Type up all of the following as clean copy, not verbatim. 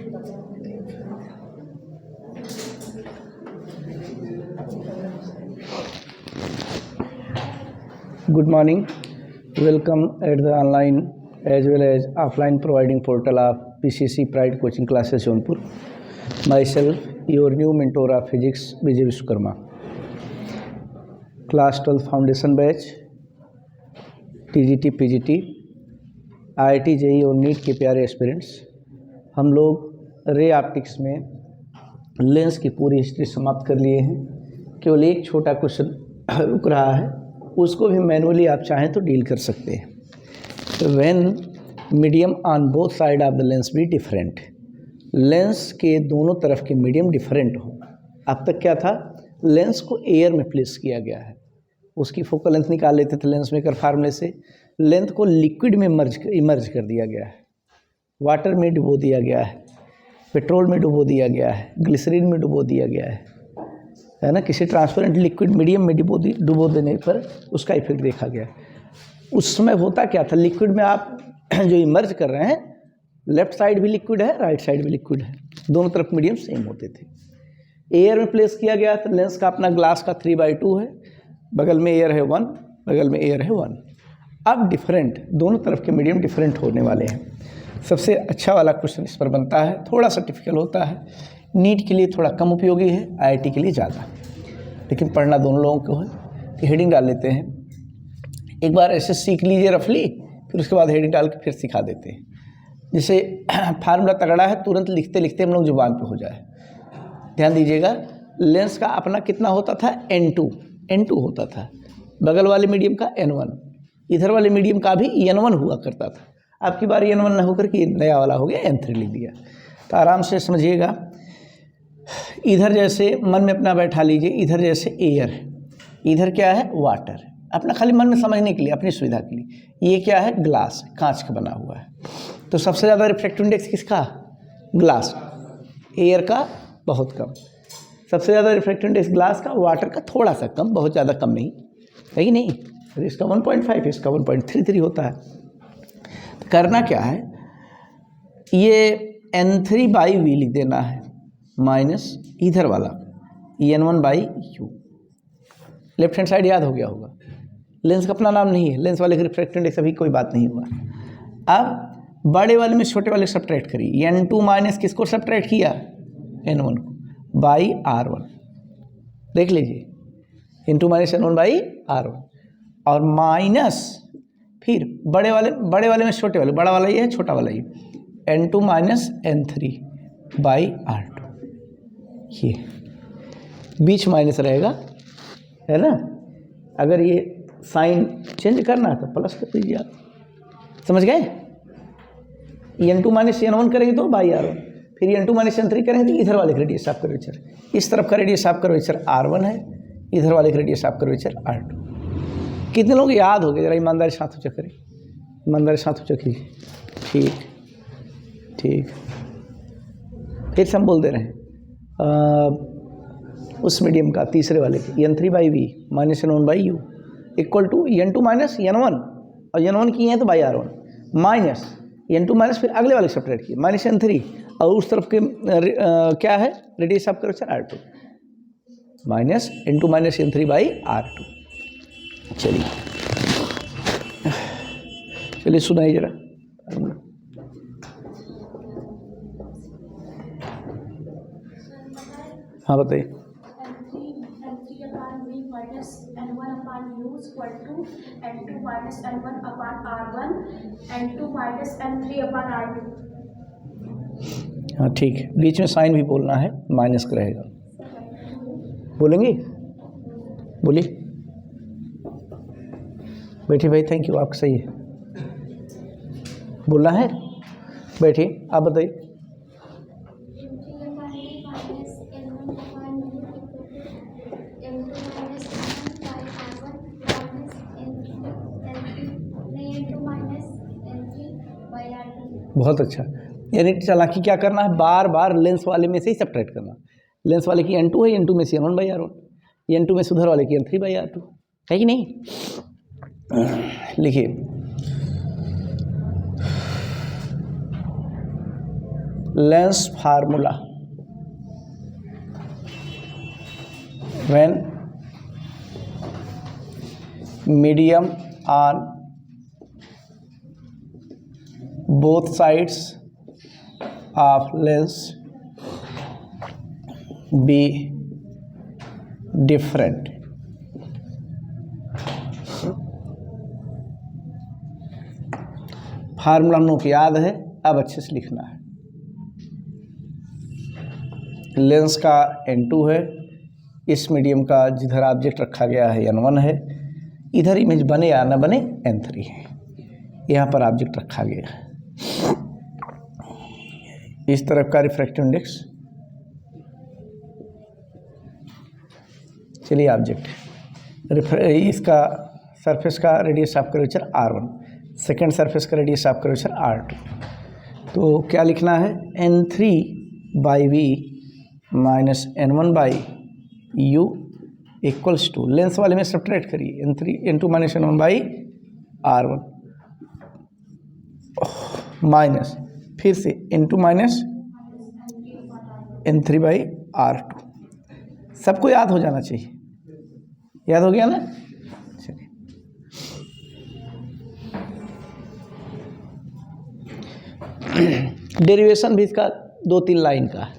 Good morning. Welcome at the online as well as offline providing portal of PCC Pride Coaching Classes Jaunpur. Myself, your new mentor of physics, Vijay Vishwakarma. Class 12 Foundation Batch, TGT, PGT, IIT, JEE और NEET के प्यारे aspirants, हम लोग ray optics में lens की पूरी history समाप्त कर लिए हैं। केवल एक छोटा क्वेश्चन रुक रहा है, उसको भी मैनुअली आप चाहें तो डील कर सकते हैं। When medium on both side of the lens be different, lens के दोनों तरफ के मीडियम डिफरेंट हो। अब तक क्या था, लेंस को एयर में प्लेस किया गया है, उसकी फोकल लेंथ निकाल लेते थे लेंस मेकर फार्मूले से। लेंथ को लिक्विड में इमर्ज कर दिया गया है, वाटर में डुबो दिया गया है, पेट्रोल में डुबो दिया गया है, ग्लिसरीन में डुबो दिया गया है ना। किसी ट्रांसपेरेंट लिक्विड मीडियम में डुबो देने पर उसका इफेक्ट देखा गया। उस समय होता क्या था, लिक्विड में आप जो इमर्ज कर रहे हैं, लेफ्ट साइड भी लिक्विड है, राइट साइड भी लिक्विड है, दोनों तरफ मीडियम सेम होते थे। एयर में प्लेस किया गया तो लेंस का अपना ग्लास का 3/2 है, बगल में एयर है 1, बगल में एयर है 1। अब डिफरेंट, दोनों तरफ के मीडियम डिफरेंट होने वाले हैं। सबसे अच्छा वाला क्वेश्चन इस पर बनता है, थोड़ा सा टिपिकल होता है, नीट के लिए थोड़ा कम उपयोगी है, आईआईटी के लिए ज़्यादा, लेकिन पढ़ना दोनों लोगों को है। कि हेडिंग डाल लेते हैं, एक बार ऐसे सीख लीजिए रफली, फिर उसके बाद हेडिंग डाल के फिर सिखा देते हैं। जैसे फार्मूला तगड़ा है, तुरंत लिखते लिखते हम लोग जुबान पे हो जाए। ध्यान दीजिएगा, लेंस का अपना कितना होता था, N2 होता था, बगल वाले मीडियम का N1, इधर वाले मीडियम का भी N1 हुआ करता था। आपकी बार N1 ना होकर के नया वाला हो गया N3 लिख दिया। तो आराम से समझिएगा, इधर जैसे मन में अपना बैठा लीजिए, इधर जैसे एयर है, इधर क्या है, वाटर। अपना खाली मन में समझने के लिए, अपनी सुविधा के लिए, ये क्या है, ग्लास, कांच का बना हुआ है। तो सबसे ज़्यादा रिफ्रैक्टिव इंडेक्स किसका, ग्लास, एयर का बहुत कम। सबसे ज़्यादा रिफ्रैक्टिव इंडेक्स ग्लास का, वाटर का थोड़ा सा कम, बहुत ज़्यादा कम नहीं है कि नहीं। तो इसका 1.5, इसका 1.33 होता है। तो करना क्या है, ये N3/V लिख देना है, माइनस इधर वाला N1/U। लेफ्ट हैंड साइड याद हो गया होगा, लेंस का अपना नाम नहीं है, लेंस वाले के रिफ्रैक्टिव इंडेक्स अभी कोई बात नहीं हुआ। अब बड़े वाले में छोटे वाले सब्ट्रैक्ट करिए, N2 माइनस किसको सब्ट्रैक्ट किया, N1 को, बाई R1। देख लीजिए, N2 माइनस N1/R1, और माइनस फिर बड़े वाले में छोटे वाले, बड़ा वाला ये है, छोटा वाला ये, N2 माइनस N3/R2। ये बीच माइनस रहेगा, है ना। अगर ये साइन चेंज करना है तो प्लस कर दीजिए आप, समझ गए। N2 माइनस N1 करेंगे तो बाई R1, फिर N2 माइनस N3 करेंगे तो इधर वाले का रेडियस ऑफ कर्वेचर, इस तरफ का रेडियस ऑफ कर्वेचर R1 है, इधर वाले का रेडियस ऑफ कर्वेचर R2। कितने लोग याद हो गए, जरा ईमानदारी साथ ऊँचा करें, ईमानदारी साथ ऊँचा कीजिए। ठीक, फिर से हम बोल दे रहे हैं, उस मीडियम का तीसरे वाले के N3/V minus N1/U equal to N2 minus N1, और N1 की है तो by R1, minus N2 minus फिर अगले वाले सब्ट्रैक्ट किए माइनस N3, और उस तरफ के क्या है, radius of curvature R2, minus N2 minus N3/R2। चलिए सुनाइए जरा। हाँ बताइए। हाँ ठीक है, बीच में साइन भी बोलना है, माइनस का रहेगा। बोलेंगे, बोलिए। बैठिए भाई, थैंक यू, आपका सही है, बोलना है, बैठिए, आप बताइए। बहुत अच्छा, यानी चालाकी क्या करना है, बार बार लेंस वाले में से ही सब्ट्रैक्ट करना। लेंस वाले की N2 है, N2 में से N1/R1, N2 में सुधर वाले की N3/R2, है कि नहीं। लिखिए, lens formula when medium on both sides of lens be different. Formula हम लोग को याद है, अब अच्छे से लिखना है। लेंस का n2 है, इस मीडियम का जिधर ऑब्जेक्ट रखा गया है n1 है, इधर इमेज बने या न बने n3 है, यहाँ पर ऑब्जेक्ट रखा गया है। इस तरफ का रिफ्रैक्टिव इंडेक्स, चलिए ऑब्जेक्ट इसका सरफेस का radius of curvature r1, second surface का रेडियस ऑफ कर्वेचर r2। तो क्या लिखना है, n3/v minus n1/u equals to, lens वाले में सब्ट्रैक्ट करिए, n2 माइनस n1/r1 माइनस फिर से n2 माइनस n3/r2। सबको याद हो जाना चाहिए, याद हो गया ना। चलिए डेरिवेशन भी इसका 2-3 लाइन का है।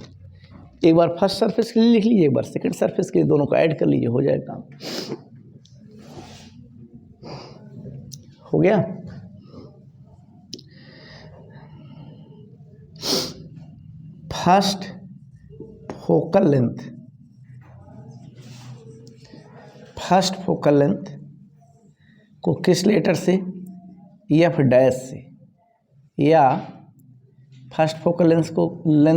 एक बार फर्स्ट सरफेस के लिए लिख लीजिए, एक बार सेकंड सरफेस के लिए, दोनों को ऐड कर लीजिए, हो जाएगा काम। हो गया। First focal length, first focal length को किस लेटर से, एफ डैश से, या फर्स्ट फोकल लेंथ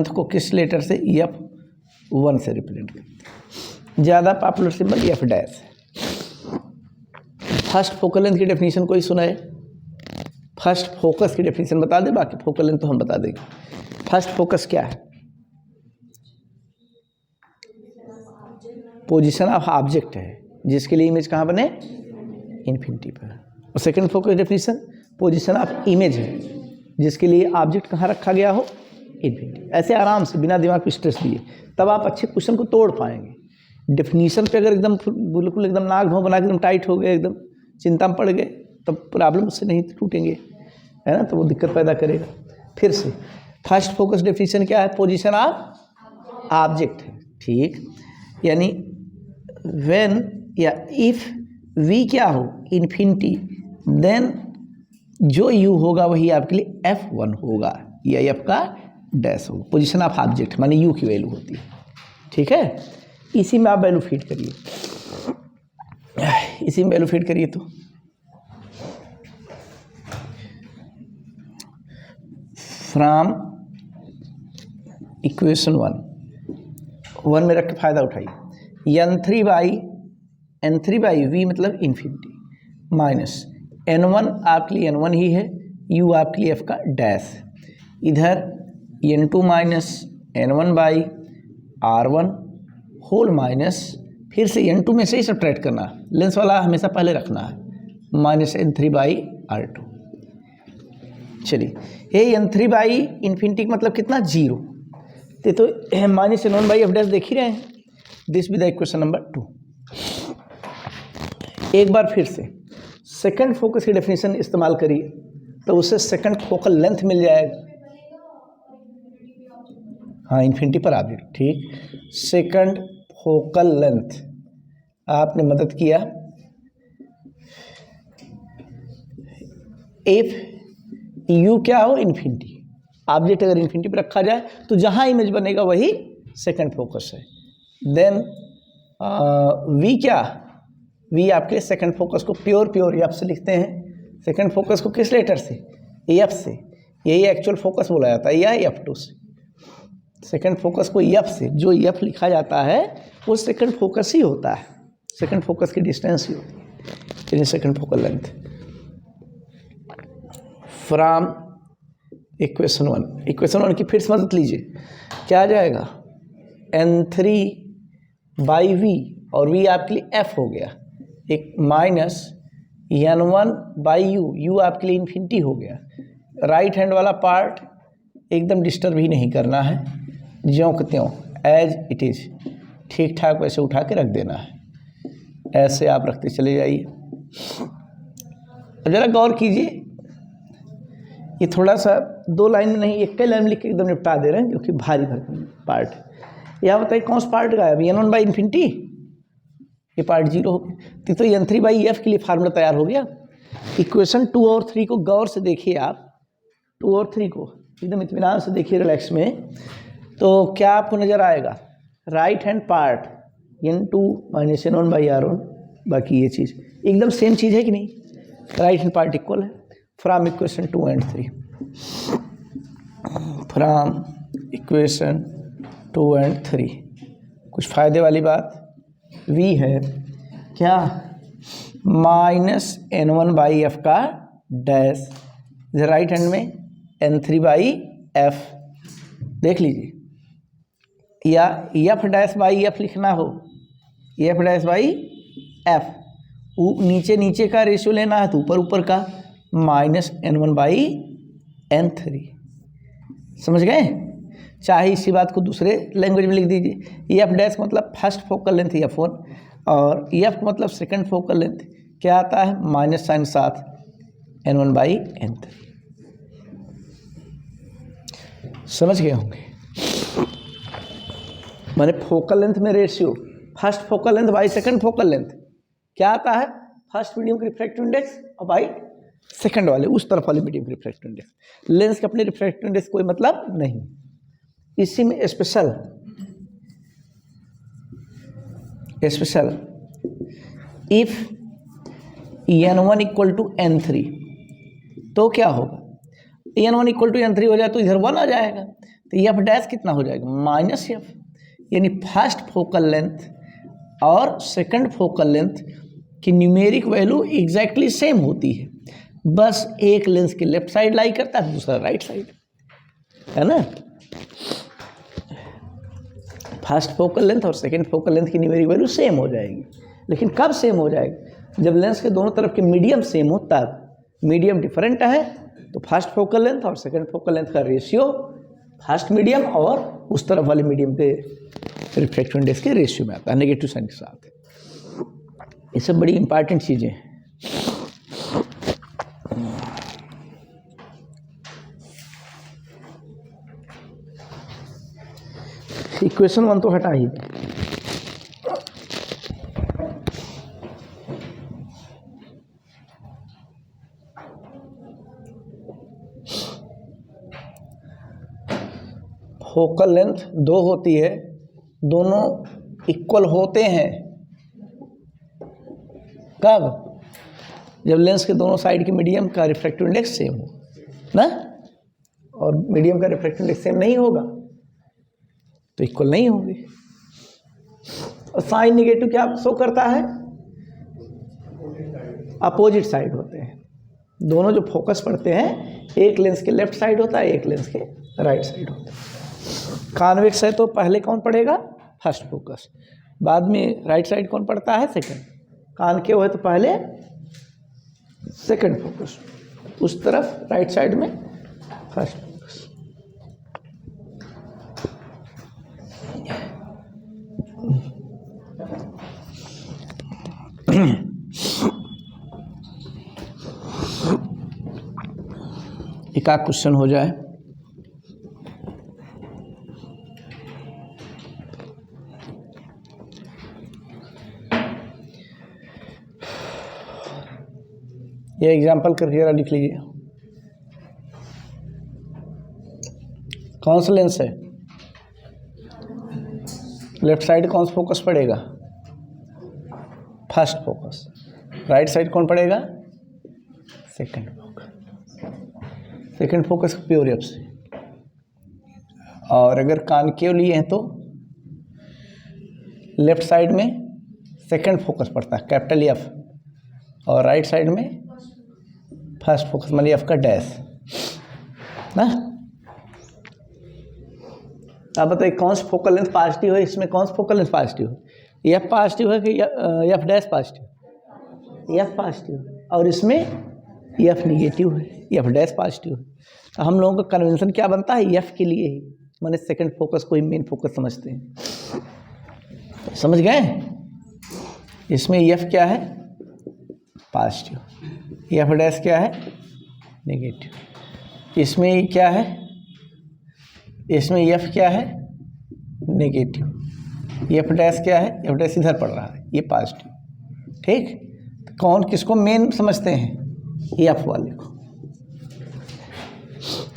को किस लेटर से, F1 से रिप्रेजेंट करते हैं। ज़्यादा पॉपुलर सिंबल एफ डैश है। फर्स्ट फोकल लेंथ की डेफिनेशन कोई सुनाए, फर्स्ट फोकस की डेफिनेशन बता दे, बाकी फोकल लेंथ तो हम बता देंगे। फर्स्ट फोकस क्या है, पोजीशन ऑफ ऑब्जेक्ट है, जिसके लिए इमेज कहाँ बने, इन्फिनिटी पर। और second focus definition position of image है, जिसके लिए ऑब्जेक्ट कहाँ रखा गया हो, इन्फिनिटी। ऐसे आराम से बिना दिमाग पे स्ट्रेस दिए, तब आप अच्छे क्वेश्चन को तोड़ पाएंगे। डेफिनेशन पे अगर एकदम बिल्कुल एकदम नाक भौं बना के एकदम टाइट हो गए, एकदम चिंता में पड़ गए, तब प्रॉब्लम उससे नहीं टूटेंगे, है ना, तो वो दिक्कत पैदा करेगा। फिर से फर्स्ट फोकस डेफिनेशन क्या है, पोजीशन ऑफ ऑब्जेक्ट है, ठीक। यानी व्हेन या इफ वी क्या हो, इन्फिनिटी, देन जो u होगा वही आपके लिए F1 होगा, या F का डैश होगा। पोजीशन ऑफ ऑब्जेक्ट माने u की वैल्यू होती है, ठीक है। इसी में आप वैल्यू फीड करिए, इसी में वैल्यू फीड करिए। तो फ्रॉम इक्वेशन 1 में रख के फायदा उठाइए। n3/v मतलब इन्फिनिटी माइनस n1 आपके लिए n1 ही है, u आपके लिए f का डैश, इधर n2 minus n1/r1 whole minus, फिर से n2 में से ही सब्ट्रैक्ट करना, लेंस वाला हमेशा पहले रखना है, माइनस n3/r2। चलिए, ये n3/इन्फिनिटी मतलब कितना, 0। तो माइनस n1/f डैश देख ही रहे हैं। This be the equation number 2। एक बार फिर से सेकंड फोकस की डेफिनेशन इस्तेमाल करिए, तो उससे सेकंड फोकल लेंथ मिल जाएगा। हाँ, इन्फिनिटी पर ऑब्जेक्ट, ठीक। सेकंड फोकल लेंथ आपने मदद किया। इफ यू क्या हो, इन्फिनिटी, ऑब्जेक्ट अगर इन्फिनिटी पर रखा जाए तो जहां इमेज बनेगा वही सेकंड फोकस है। देन वी क्या, वी आपके सेकंड फोकस को प्योर एफ से लिखते हैं। सेकंड फोकस को किस लेटर से, एफ से, यही एक्चुअल फोकस बोला जाता है, या F2 से। सेकंड फोकस को एफ से, जो एफ लिखा जाता है वो सेकंड फोकस ही होता है, सेकंड फोकस की डिस्टेंस ही होती है। चलिए, second focal length from equation 1 की फिर से मदद लीजिए। क्या आ जाएगा, n3/v, और v आपके लिए f हो गया, एक माइनस n1/u, u आपके लिए इन्फिनिटी हो गया। राइट हैंड वाला पार्ट एकदम डिस्टर्ब ही नहीं करना है, ज्यों के त्यों एज इट इज़ ठीक ठाक वैसे उठा के रख देना है। ऐसे आप रखते चले जाइए। अब ज़रा गौर कीजिए, ये थोड़ा सा 2 लाइन में नहीं, एक ही लाइन में लिख के एकदम निपटा दे रहे हैं क्योंकि भारी भरकम पार्ट। यहाँ बताइए कौन सा पार्ट गायब? n1 बाई इन्फिनिटी, ये पार्ट 0 हो गया। तो n3 बाई एफ के लिए फार्मूला तैयार हो गया। इक्वेशन 2 और 3 को गौर से देखिए आप, 2 और 3 को एकदम इत्मीनान से देखिए रिलैक्स में, तो क्या आपको नज़र आएगा? Right hand part n2 minus n1 by r1, बाकी ये चीज़ एकदम सेम चीज़ है कि नहीं? राइट हैंड पार्ट इक्वल है। From equation 2 and 3, from equation 2 and 3 कुछ फ़ायदे वाली बात v है क्या? माइनस n1 बाई एफ का डैश, राइट हैंड में n3 बाई एफ देख लीजिए, या एफ डैश बाई एफ लिखना हो, एफ डैश बाई एफ, नीचे नीचे का रेशियो लेना है तो ऊपर ऊपर का, माइनस n1 बाई n3। समझ गए? चाहे इसी बात को दूसरे लैंग्वेज में लिख दीजिए। एफ डैश मतलब फर्स्ट फोकल लेंथ f1 और एफ मतलब सेकंड फोकल लेंथ क्या आता है? माइनस साइन साथ n1 बाई n3। समझ गए होंगे? माने फोकल लेंथ में ratio first focal length by second focal length क्या आता है? फर्स्ट मीडियम का रिफ्रैक्टिव इंडेक्स और बाई सेकंड वाले उस तरफ वाले मीडियम का रिफ्रैक्टिव इंडेक्स। लेंस के अपने रिफ्रैक्टिव इंडेक्स कोई मतलब नहीं। इसी में special if n1 equal to n3 तो क्या होगा? n1 इक्वल टू n3 हो जाए तो इधर 1 आ जाएगा, तो एफ डैश कितना हो जाएगा? माइनस एफ, यानी फर्स्ट फोकल लेंथ और सेकंड फोकल लेंथ की न्यूमेरिक वैल्यू एग्जैक्टली सेम होती है, बस एक लेंस के लेफ्ट साइड लाई करता है, दूसरा राइट साइड, है ना? फर्स्ट फोकल लेंथ और सेकंड फोकल लेंथ की न्यूमेरिक वैल्यू सेम हो जाएगी। लेकिन कब सेम हो जाएगी? जब लेंस के दोनों तरफ के मीडियम सेम हो तब। मीडियम डिफरेंट है तो फर्स्ट फोकल लेंथ और सेकंड फोकल लेंथ का रेशियो फर्स्ट मीडियम और उस तरफ वाले मीडियम के रिफ्रैक्टिव इंडेक्स के रेशियो में आता है, नेगेटिव साइन के साथ। ये सब बड़ी इंपॉर्टेंट चीज़ें हैं। इक्वेशन 1 तो हटा ही दें। फोकल लेंथ 2 होती है, दोनों इक्वल होते हैं कब? जब लेंस के दोनों साइड के मीडियम का रिफ्रैक्टिव इंडेक्स सेम हो ना, और मीडियम का रिफ्रैक्टिव इंडेक्स सेम नहीं होगा तो इक्वल नहीं होंगे। और साइन निगेटिव क्या शो करता है? अपोजिट साइड होते हैं। दोनों जो फोकस पड़ते हैं, एक लेंस के लेफ्ट साइड होता है, एक लेंस के राइट साइड होता है। कॉन्वेक्स है तो पहले कौन पड़ेगा? फर्स्ट फोकस, बाद में राइट साइड कौन पड़ता है? सेकंड। कॉनकेव है तो पहले सेकंड फोकस, उस तरफ राइट साइड में फर्स्ट फोकस। एक आध क्वेश्चन हो जाए। ये एग्जाम्पल करके जरा लिख लीजिए। कौन सा लेंस है? लेफ्ट साइड कौन सा फोकस पड़ेगा? First focus. राइट साइड कौन पड़ेगा? Second focus. Second focus pure F से। और अगर कॉनकेव लिए हैं तो लेफ्ट साइड में सेकंड फोकस पड़ता है कैपिटल एफ, और राइट साइड में फर्स्ट फोकस मतलब एफ का डैश ना। अब बताइए कौन सा फोकल लेंथ पॉजिटिव है? इसमें कौन सा फोकल लेंथ पॉजिटिव है? एफ पॉजिटिव है कि F dash positive? F positive. और इसमें एफ निगेटिव है, एफ डैश पॉजिटिव है। तो हम लोगों का कन्वेंशन क्या बनता है, एफ के लिए ही, माने सेकंड फोकस को ही मेन फोकस समझते हैं। समझ गए? इसमें एफ क्या है, पॉजिटिव, एफ डैश क्या है, नेगेटिव। इसमें क्या है, इसमें एफ क्या है, नेगेटिव, एफ डैश क्या है, एफ डैश इधर पड़ रहा है, ये पॉजिटिव। ठीक, तो कौन किसको मेन समझते हैं, एफ वाले को,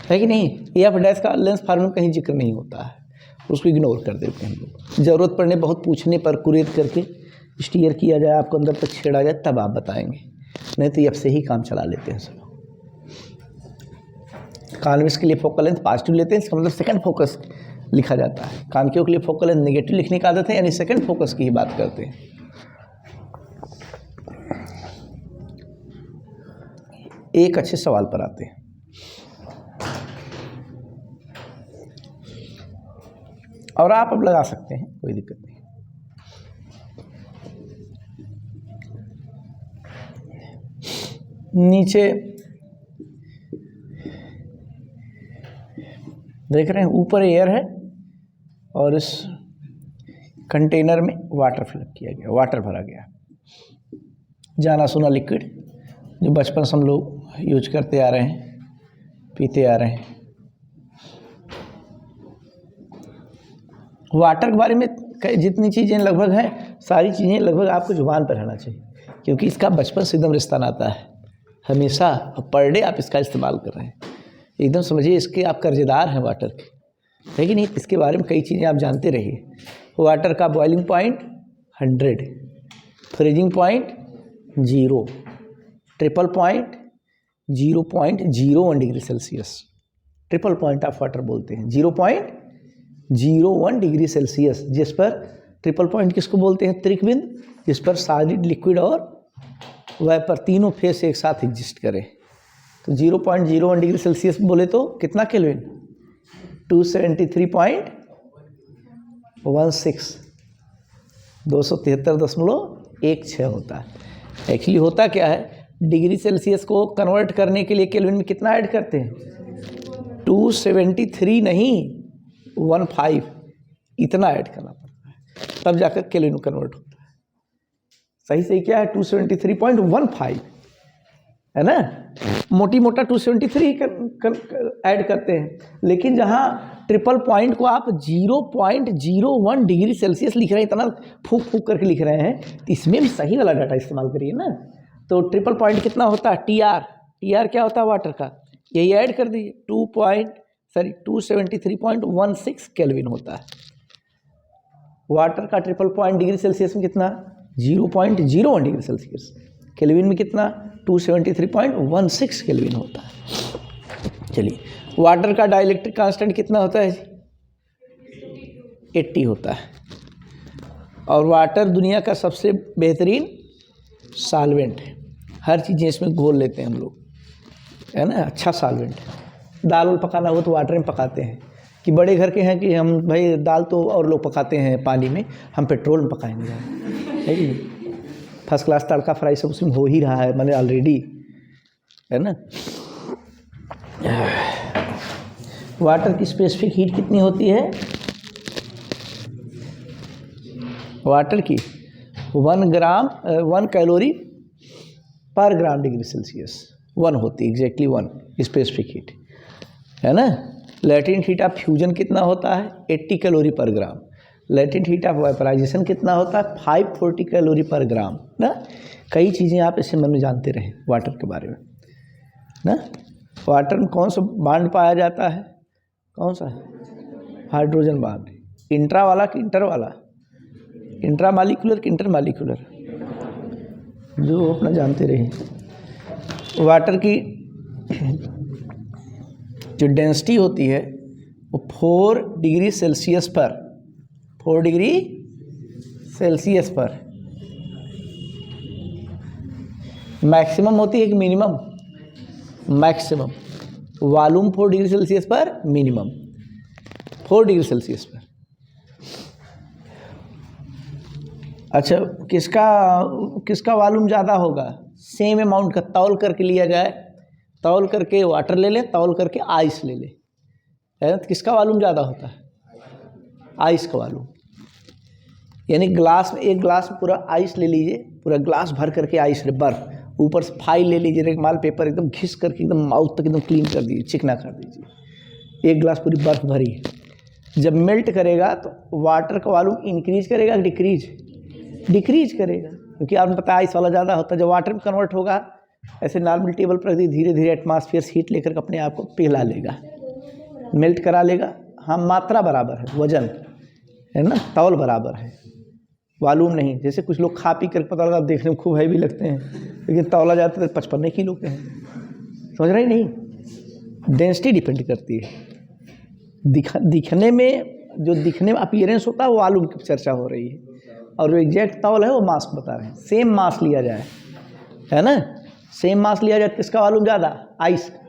है कि नहीं? एफ डैश का लेंस फार्मूला कहीं जिक्र नहीं होता है, उसको इग्नोर कर देते हैं हम लोग। ज़रूरत पड़ने बहुत पूछने पर कुरेद करके स्टीयर किया जाए, आपको अंदर तक छेड़ा जाए, तब आप बताएंगे, नहीं तो एफ से ही काम चला लेते हैं सब। कॉन्वेक्स के लिए फोकल लेंथ पॉजिटिव लेते हैं, इसका मतलब सेकंड फोकस लिखा जाता है। कॉन्केव के लिए फोकल लेंथ नेगेटिव लिखने की आदत है, यानी सेकंड फोकस की ही बात करते हैं। एक अच्छे सवाल पर आते हैं। और आप अब लगा सकते हैं, कोई दिक्कत नहीं। नीचे देख रहे हैं, ऊपर एयर है और इस कंटेनर में वाटर फिल किया गया, वाटर भरा गया, जाना सुना लिक्विड, जो बचपन से हम लोग यूज करते आ रहे हैं, पीते आ रहे हैं। वाटर के बारे में जितनी चीज़ें लगभग हैं, सारी चीज़ें लगभग आपको जुबान पर रहना चाहिए, क्योंकि इसका बचपन से एकदम रिश्ता नाता है। हमेशा पर डे आप इसका इस्तेमाल कर रहे हैं, एकदम समझिए इसके आप कर्जदार हैं वाटर के, है कि नहीं? इसके बारे में कई चीज़ें आप जानते रहिए। वाटर का boiling point 100, freezing point 0, triple point 0.01 degree Celsius, triple point of water बोलते हैं, 0.01 डिग्री सेल्सियस, जिस पर ट्रिपल पॉइंट किसको बोलते हैं, त्रिकबिंद, जिस पर सॉलिड, लिक्विड और वेपर तीनों फेस एक साथ एग्जिस्ट करे। तो 0.01 डिग्री सेल्सियस बोले तो कितना केल्विन, 273.16, 273.16 होता है। एक्चुअली होता क्या है, डिग्री सेल्सियस को कन्वर्ट करने के लिए केल्विन में कितना ऐड करते हैं, 273 नहीं 15, इतना ऐड करना पड़ता है, तब जाकर केल्विन में कन्वर्ट होता है। सही सही क्या है, 273.15 है ना, मोटी मोटा 273 ऐड करते हैं। लेकिन जहाँ ट्रिपल पॉइंट को आप 0.01 डिग्री सेल्सियस लिख रहे हैं, इतना फूक फूक करके लिख रहे हैं, तो इसमें भी सही वाला डाटा इस्तेमाल करिए ना। तो ट्रिपल पॉइंट कितना होता है, टीआर क्या होता है वाटर का, यही ऐड कर दीजिए, 273.16 केल्विन होता है। वाटर का ट्रिपल पॉइंट डिग्री सेल्सियस में कितना, 0.01 डिग्री सेल्सियस, केल्विन में कितना, 273.16 केल्विन होता है। चलिए, वाटर का डाइलेक्ट्रिक कांस्टेंट कितना होता है, 80 होता है। और वाटर दुनिया का सबसे बेहतरीन सॉल्वेंट है, हर चीज़ें इसमें घोल लेते हैं हम लोग, है ना, अच्छा सॉल्वेंट है। दाल वाल पकाना हो तो वाटर में पकाते हैं, कि बड़े घर के हैं कि हम भाई दाल तो और लोग पकाते हैं पानी में, हम पेट्रोल में पकाएंगे, है कि फर्स्ट क्लास तड़का फ्राई सब उसमें हो ही रहा है, मैंने ऑलरेडी, है ना। वाटर की स्पेसिफिक हीट कितनी होती है, वाटर की 1 कैलोरी पर ग्राम डिग्री सेल्सियस, 1 होती है, एग्जैक्टली 1 स्पेसिफिक हीट, है ना। लैटेंट हीट ऑफ फ्यूजन कितना होता है, 80 कैलोरी पर ग्राम। लैटेंट हीट ऑफ वेपराइजेशन कितना होता है, 540 कैलोरी पर ग्राम ना। कई चीज़ें आप इससे मन में जानते रहें वाटर के बारे में ना। वाटर में कौन सा बांड पाया जाता है, कौन सा है, हाइड्रोजन बांड, इंट्रा वाला कि इंटर वाला, इंट्रा मालिकुलर कि इंटर मालिकुलर, जो अपना जानते रहिए। वाटर की जो डेंसिटी होती है वो 4 डिग्री सेल्सियस पर, 4 डिग्री सेल्सियस पर मैक्सिमम होती है कि minimum, maximum volume 4 degree Celsius पर, मिनिमम 4 डिग्री सेल्सियस पर। अच्छा, किसका वॉल्यूम ज़्यादा होगा, सेम अमाउंट का तौल करके लिया जाए तौल करके वाटर ले लें, तौल करके आइस ले लें, है ना, तो किसका वॉल्यूम ज़्यादा होता है? आइस का वॉल्यूम। यानी ग्लास में, एक ग्लास में पूरा आइस ले लीजिए, पूरा ग्लास भर करके आइस, बर्फ, ऊपर से फाइल ले लीजिए, एक माल पेपर एकदम घिस करके एकदम माउथ तक एकदम क्लीन कर दीजिए, चिकना कर दीजिए। एक ग्लास पूरी बर्फ भरी है। जब मेल्ट करेगा तो वाटर का वॉल्यूम इंक्रीज करेगा, डिक्रीज? डिक्रीज करेगा, क्योंकि आपने पता है आइस वाला ज़्यादा होता है। जब वाटर में कन्वर्ट होगा, ऐसे नॉर्मल टेबल पर धीरे धीरे एटमॉस्फेयर से हीट लेकर अपने आप को पिघला लेगा, मेल्ट करा लेगा। हाँ, मात्रा बराबर है, वजन है ना, तौल बराबर है, वॉल्यूम नहीं। जैसे कुछ लोग खा पी कर पता लगा देखने में खूब हैवी लगते हैं, लेकिन तौला जाते हैं 55 किलो के हैं। समझ रहे नहीं? डेंसिटी डिपेंड करती है। दिखने में, जो दिखने में अपीयरेंस होता है वो वॉल्यूम की चर्चा हो रही है, और जो एग्जैक्ट तौल है वो मास बता रहे हैं। सेम मास लिया जाए, है ना, सेम मास लिया जाए, किसका वॉल्यूम ज़्यादा? आइस का।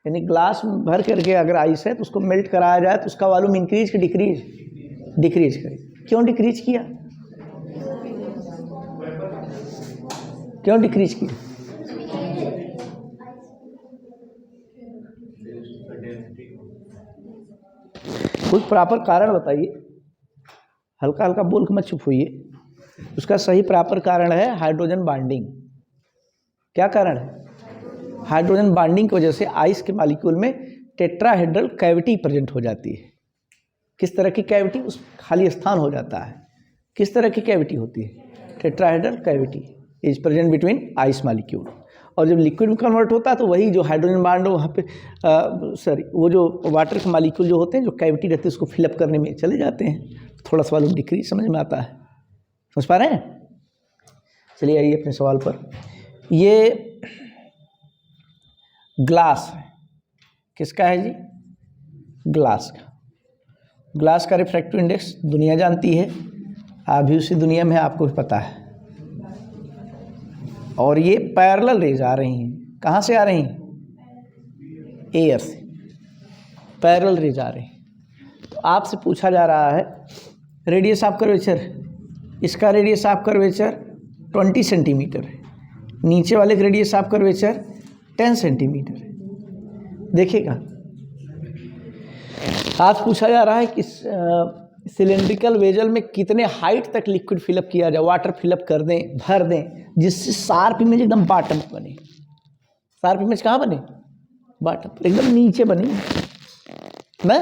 यानी ग्लास भर करके अगर आइस है तो उसको मेल्ट कराया जाए तो उसका वॉल्यूम इंक्रीज कि डिक्रीज? डिक्रीज करे। क्यों डिक्रीज किया? क्यों डिक्रीज किया? कोई प्रॉपर कारण बताइए, हल्का हल्का बोल के मत चुप होइए। उसका सही प्रॉपर कारण है हाइड्रोजन बॉन्डिंग। क्या कारण है? हाइड्रोजन बॉन्डिंग की वजह से आइस के मॉलिक्यूल में टेट्राहेड्रल कैविटी प्रेजेंट हो जाती है। किस तरह की कैविटी? उस खाली स्थान हो जाता है। किस तरह की कैविटी होती है? Tetrahedral cavity is present between ice molecule. और जब लिक्विड में कन्वर्ट होता है तो वही जो हाइड्रोजन बॉन्ड हो वहाँ पे वो जो वाटर के मॉलिक्यूल जो होते हैं, जो कैविटी रहती है, उसको फिलअप करने में चले जाते हैं, थोड़ा सा वॉल्यूम डिक्रीज समझ में आता है। समझ पा रहे हैं? चलिए आइए अपने सवाल पर। ये ग्लास है, किसका है जी? ग्लास का। ग्लास का रिफ्रैक्टिव इंडेक्स दुनिया जानती है, आप भी उसी दुनिया में, आपको भी पता है। और ये पैरेलल रेज आ रही हैं। कहाँ से आ रही हैं? एयर से पैरेलल रेज आ रही हैं। तो आपसे पूछा जा रहा है रेडियस ऑफ कर्वेचर, इसका रेडियस ऑफ कर्वेचर 20 सेंटीमीटर है, नीचे वाले का रेडियस ऑफ कर्वेचर 10 सेंटीमीटर है। देखिएगा, आज पूछा जा रहा है कि सिलेंड्रिकल वेजल में कितने हाइट तक लिक्विड फिलअप किया जाए, वाटर फिलअप कर दें, भर दें, जिससे शार्प इमेज एकदम बॉटम पर बने। शार्प इमेज कहाँ बने? बॉटम पर, एकदम नीचे बने ना।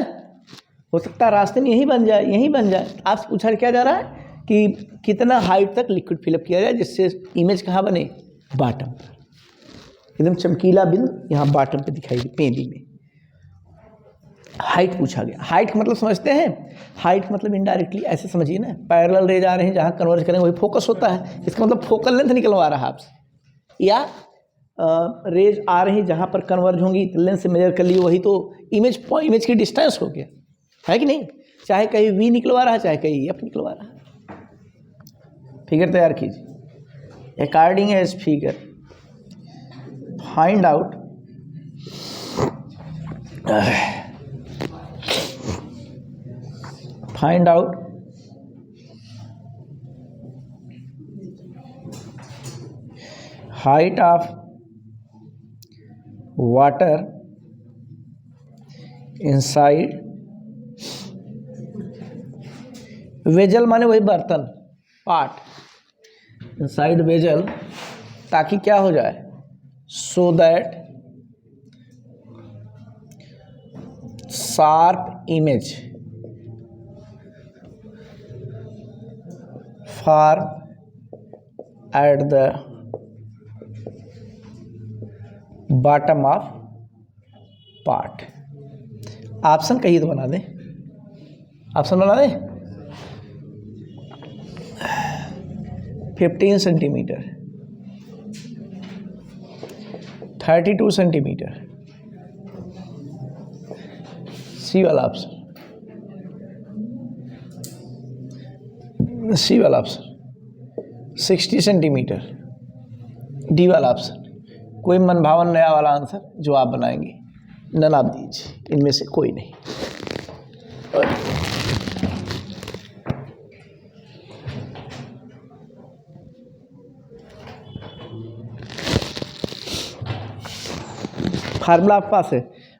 हो सकता है रास्ते में यही बन जाए, यही बन जाए। आपसे पूछा क्या जा रहा है कि कितना हाइट तक लिक्विड फिलअप किया जाए जिससे इमेज कहाँ बने? बॉटम पर, एकदम चमकीला बिंदु यहाँ बॉटम पे दिखाई दे, पेंदी में। हाइट पूछा गया। हाइट का मतलब समझते हैं? हाइट का मतलब इनडायरेक्टली ऐसे समझिए ना, पैरेलल रेज आ रहे हैं, जहाँ कन्वर्ज करेंगे वही फोकस होता है। इसका मतलब फोकल लेंथ निकलवा रहा है आपसे, या रेज आ रही जहाँ पर कन्वर्ज होंगी लेंथ से मेजर कर लिए, वही तो इमेज की डिस्टेंस हो गया, है कि नहीं? चाहे कहीं वी निकलवा रहा है, चाहे कहीं एफ निकलवा रहा है। फिगर तैयार कीजिए। According as figure find out height of water inside vessel, माने वही बर्तन, पार्ट इनसाइड वेजल, ताकि क्या हो जाए? So that sharp image form at the bottom of part. Option कहिए तो बना दें, ऑप्शन बना दें। 15 सेंटीमीटर, 32 सेंटीमीटर, सी वाला ऑप्शन, सी वाला ऑप्शन 60 सेंटीमीटर, डी वाला ऑप्शन। कोई मनभावन नया वाला आंसर जो आप बनाएंगे, नन आप दीजिए, इनमें से कोई नहीं। फार्मूला आपके पास है।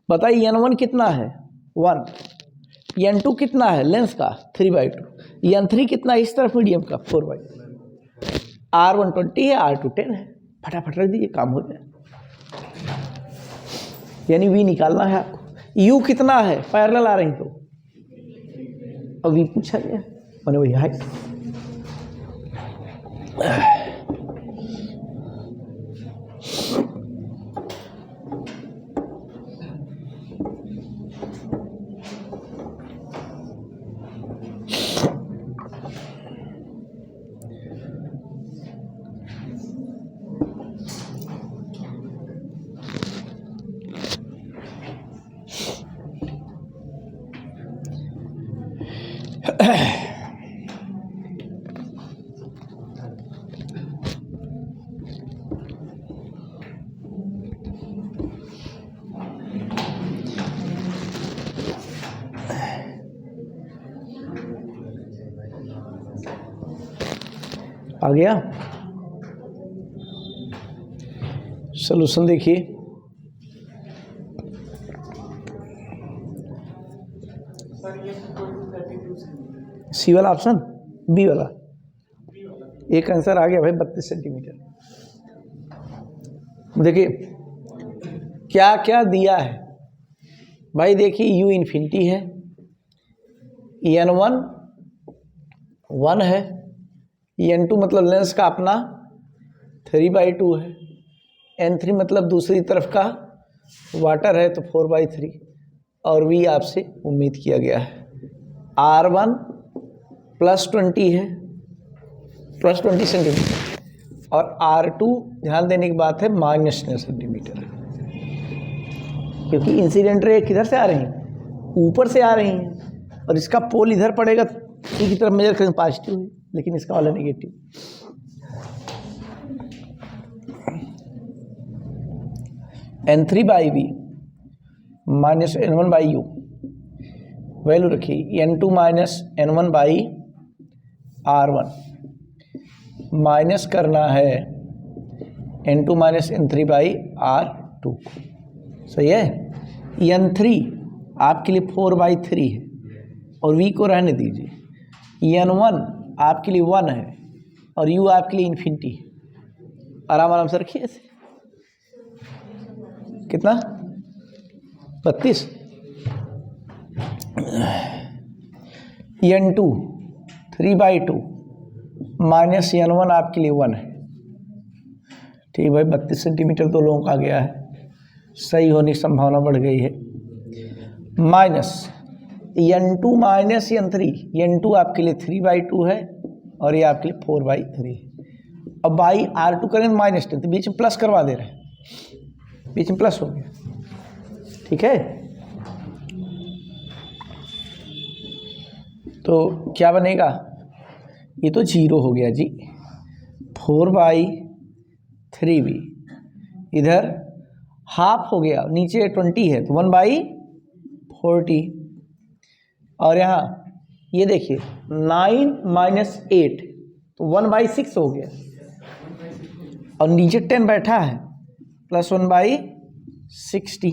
बताइए N1 कितना है 1, N2 कितना है लेंस का 3/2, N3 कितना है इस तरफ मीडियम का 4/2, R1 20 है, R2 10 है। फटाफट रख दीजिए, काम हो जाए। यानी V निकालना है आपको। U कितना है पैरेलल आ रही तो, और V पूछा गया मैंने वही हाइट। आ गया सॉल्यूशन देखिए। सी वाला ऑप्शन, बी वाला, एक आंसर आ गया भाई 32 सेंटीमीटर। देखिए क्या क्या दिया है भाई। देखिए U इन्फिनिटी है, N1 1 है, N2 मतलब लेंस का अपना 3/2 है, N3 मतलब दूसरी तरफ का वाटर है तो 4/3, और V आपसे उम्मीद किया गया है। R1 +20 है, +20 सेंटीमीटर, और R2 ध्यान देने की बात है -9 सेंटीमीटर, क्योंकि इंसिडेंट रे किधर से आ रही हैं, ऊपर से आ रही हैं, और इसका पोल इधर पड़ेगा E की तरफ मेजर करें पॉजिटिव है, लेकिन इसका वाला नेगेटिव। N3/V -N1/U वैल्यू रखिए, N2 -N1/R1 माइनस करना है N2 -N3/R2, सही है। N3 आपके लिए 4/3 है, और V को रहने दीजिए। N1 आपके लिए 1 है, और U आपके लिए इन्फिनिटी है। आराम आराम से रखिए ऐसे। कितना 32। N2 3/2 माइनस N1 आपके लिए 1 है। ठीक भाई, 32 सेंटीमीटर तो लोगों का आ गया है, सही होने की संभावना बढ़ गई है। Minus N2 minus N3, N2 आपके लिए 3/2 है, और ये आपके लिए 4/3 है। अब बाई R2 करें -10, तो बीच में प्लस करवा दे रहे हैं, बीच में प्लस हो गया, ठीक है। तो क्या बनेगा, ये तो 0 हो गया जी। 4/3V इधर हाफ हो गया, नीचे 20 है तो 1/40, और यहाँ ये देखिए 9 - 8 तो 1/6 हो गया, और नीचे 10 बैठा है प्लस 1/60।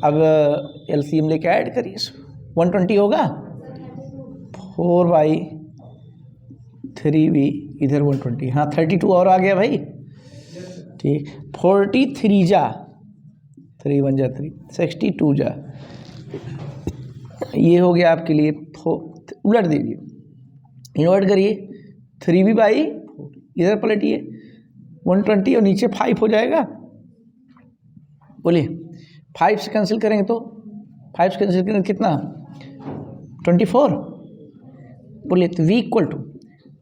अब LCM लेके ऐड करिए, 120 होगा। 4/3V इधर 120, हाँ 32 और आ गया भाई, ठीक। 43 जा 3 1 जा 3, 62 जा, ये हो गया आपके लिए। उलट दीजिए, इन्वर्ट करिए, 3V/4 इधर पलटिए, 120 और नीचे 5 हो जाएगा। बोलिए 5 से कैंसिल करेंगे तो 5 से कैंसिल करेंगे कितना 24। बोलिए तो V =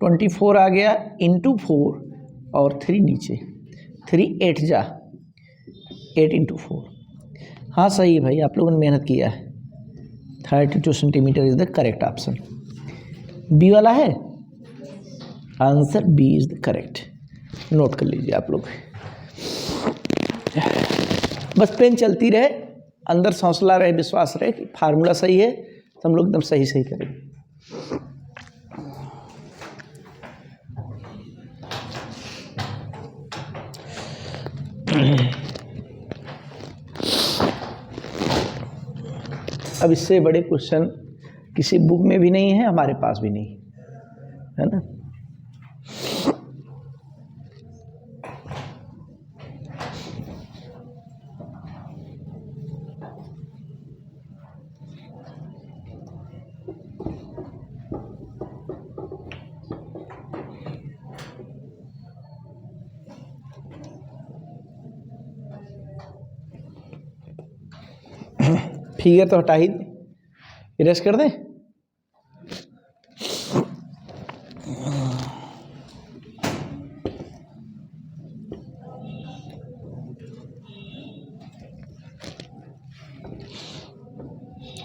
24 आ गया इंटू 4 और 3 नीचे, 3 8 जा 8 × 4। हाँ सही है भाई, आप लोगों ने मेहनत किया है। 32 centimetre is the correct option. B वाला है answer, B is the correct. Note कर लीजिए आप लोग, बस पेन चलती रहे, अंदर हौसला रहे, विश्वास रहे कि फार्मूला सही है तो हम लोग एकदम सही सही करेंगे। अब इससे बड़े क्वेश्चन किसी बुक में भी नहीं है, हमारे पास भी नहीं है ना। फिगर तो हटा ही दें, इरेज कर दें।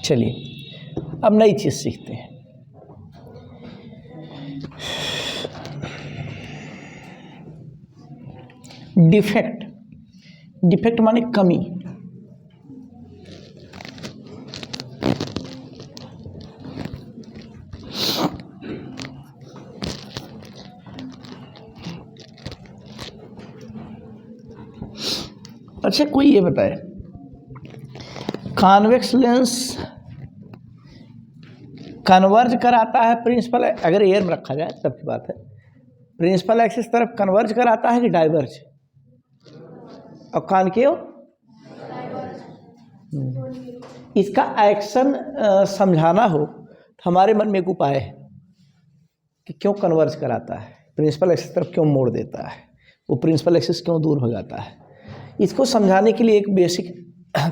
चलिए अब नई चीज सीखते हैं। डिफेक्ट, डिफेक्ट माने कमी। अच्छा कोई ये बताए, कॉन्वेक्स लेंस कन्वर्ज कराता है प्रिंसिपल, अगर एयर में रखा जाए तब की बात है, प्रिंसिपल एक्सिस तरफ कन्वर्ज कराता है कि डाइवर्ज, और कॉनकेव इसका एक्शन समझाना हो तो हमारे मन में एक उपाय है कि क्यों कन्वर्ज कराता है, प्रिंसिपल एक्सिस तरफ क्यों मोड़ देता है, वो प्रिंसिपल एक्सिस क्यों दूर हो जाता है। इसको समझाने के लिए एक बेसिक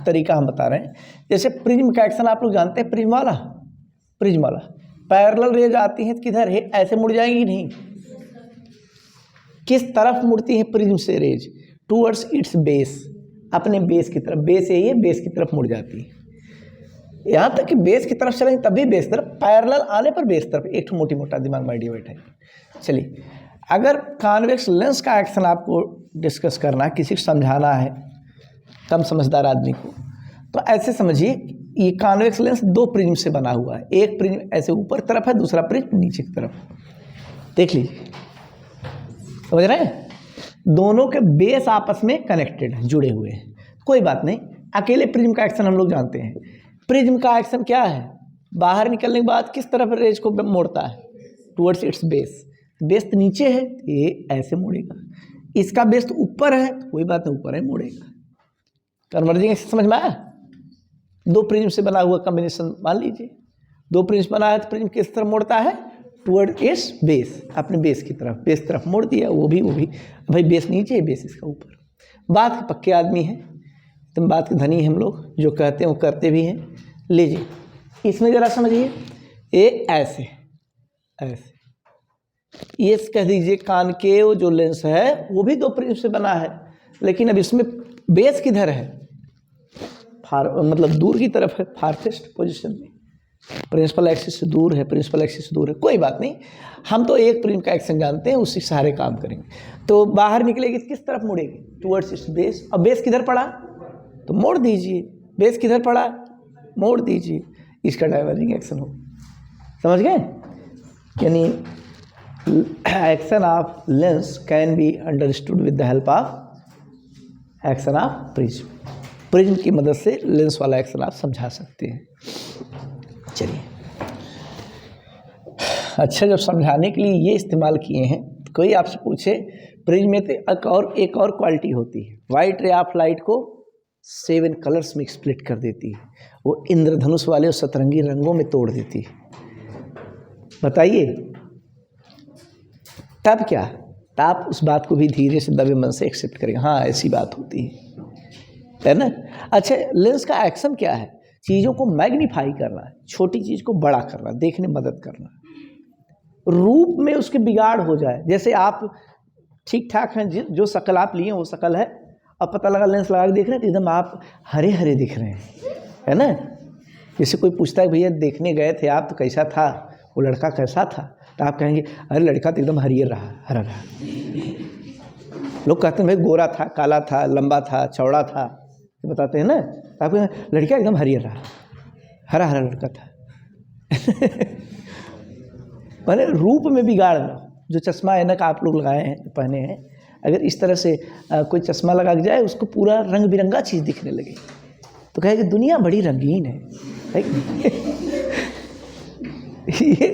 तरीका हम बता रहे हैं। जैसे प्रिज्म का एक्शन आप लोग जानते हैं, प्रिज्म वाला पैरेलल रेज आती हैं तो किधर है, ऐसे मुड़ जाएंगी नहीं, किस तरफ मुड़ती है प्रिज्म से रेज, टूवर्ड्स इट्स बेस, अपने बेस की तरफ, बेस यही है, बेस की तरफ मुड़ जाती है। यहाँ तक कि बेस की तरफ चलेंगे तभी बेस तरफ, पैरेलल आने पर बेस तरफ, एक मोटी मोटा दिमाग में आइडिया बैठा है। चलिए अगर कॉन्वेक्स लेंस का एक्शन आपको डिस्कस करना है, किसी को समझाना है कम समझदार आदमी को, तो ऐसे समझिए ये कॉन्वेक्स लेंस दो प्रिज्म से बना हुआ है, एक प्रिज्म ऐसे ऊपर तरफ है, दूसरा प्रिज्म नीचे की तरफ, देख लीजिए, समझ रहे हैं, दोनों के बेस आपस में कनेक्टेड हैं, जुड़े हुए हैं। कोई बात नहीं, अकेले प्रिज्म का एक्शन हम लोग जानते हैं। प्रिज्म का एक्शन क्या है, बाहर निकलने के बाद किस तरफ रेज को मोड़ता है, टुवर्ड्स इट्स बेस, बेस तो नीचे है ये ऐसे मुड़ेगा, इसका बेस तो ऊपर है, कोई बात नहीं, ऊपर है मुड़ेगा। कन्वर्जिंग एक्सिस समझ में आया, दो प्रिज्म से बना हुआ कॉम्बिनेशन मान लीजिए, दो प्रिज्म बना है तो प्रिज्म किस तरफ मोड़ता है, टुवर्ड इट्स बेस, अपने बेस की तरफ, बेस तरफ मोड़ दिया, वो भी भाई बेस नीचे है, बेस इसका ऊपर। बात के पक्के आदमी हैं, तुम बात के धनी हम लोग, जो कहते हैं वो करते भी हैं। लीजिए इसमें जरा समझिए, ये ऐसे ऐसे, ये कह दीजिए कॉनकेव जो लेंस है वो भी दो प्रिज्म से बना है, लेकिन अब इसमें बेस किधर है, मतलब दूर की तरफ है, फारथेस्ट पोजीशन में, प्रिंसिपल एक्सिस से दूर है, प्रिंसिपल एक्सिस से दूर है। कोई बात नहीं, हम तो एक प्रिज्म का एक्शन जानते हैं, उसी सहारे काम करेंगे। तो बाहर निकलेगी किस तरफ मुड़ेगी, टुवर्ड्स इट्स बेस, और बेस किधर पड़ा तो मोड़ दीजिए, बेस किधर पड़ा मोड़ दीजिए, इसका डाइवर्जिंग एक्शन हो। समझ गए, यानी action of lens can be understood with the help of action of prism, prism की मदद से लेंस वाला एक्शन आप समझा सकते हैं। चलिए अच्छा, जब समझाने के लिए ये इस्तेमाल किए हैं, तो कोई आपसे पूछे प्रिज्म में तो एक और क्वालिटी होती है, वाइट रे ऑफ लाइट को 7 कलर्स में स्प्लिट कर देती है, वो इंद्रधनुष वाले और सतरंगी रंगों में तोड़ देती है। बताइए तब क्या, तो आप उस बात को भी धीरे से दबे मन से एक्सेप्ट करेंगे, हाँ ऐसी बात होती है ना। अच्छा, लेंस का एक्शन क्या है, चीज़ों को मैग्नीफाई करना, छोटी चीज़ को बड़ा करना, देखने में मदद करना, रूप में उसके बिगाड़ हो जाए। जैसे आप ठीक ठाक हैं, जो शक्ल आप लिए वो शक्ल है, अब पता लगा लेंस लगा के देख रहे हैं तो एकदम आप हरे हरे दिख रहे हैं, है ना। जैसे कोई पूछता है भैया देखने गए थे आप तो कैसा था, वो लड़का कैसा था, तो आप कहेंगे अरे लड़का तो एकदम हरियर रहा, हरा रहा। लोग कहते हैं भाई गोरा था, काला था, लंबा था, चौड़ा था, तो बताते हैं ना, तो आप कहेंगे लड़का एकदम हरियर रहा, हरा हरा लड़का था। मैंने रूप में बिगाड़ना, जो चश्मा ऐनक आप लोग लगाए हैं, पहने हैं, अगर इस तरह से कोई चश्मा लगा के जाए, उसको पूरा रंग बिरंगा चीज़ दिखने लगे, तो कहेगा दुनिया बड़ी रंगीन है, है कि नहीं? ये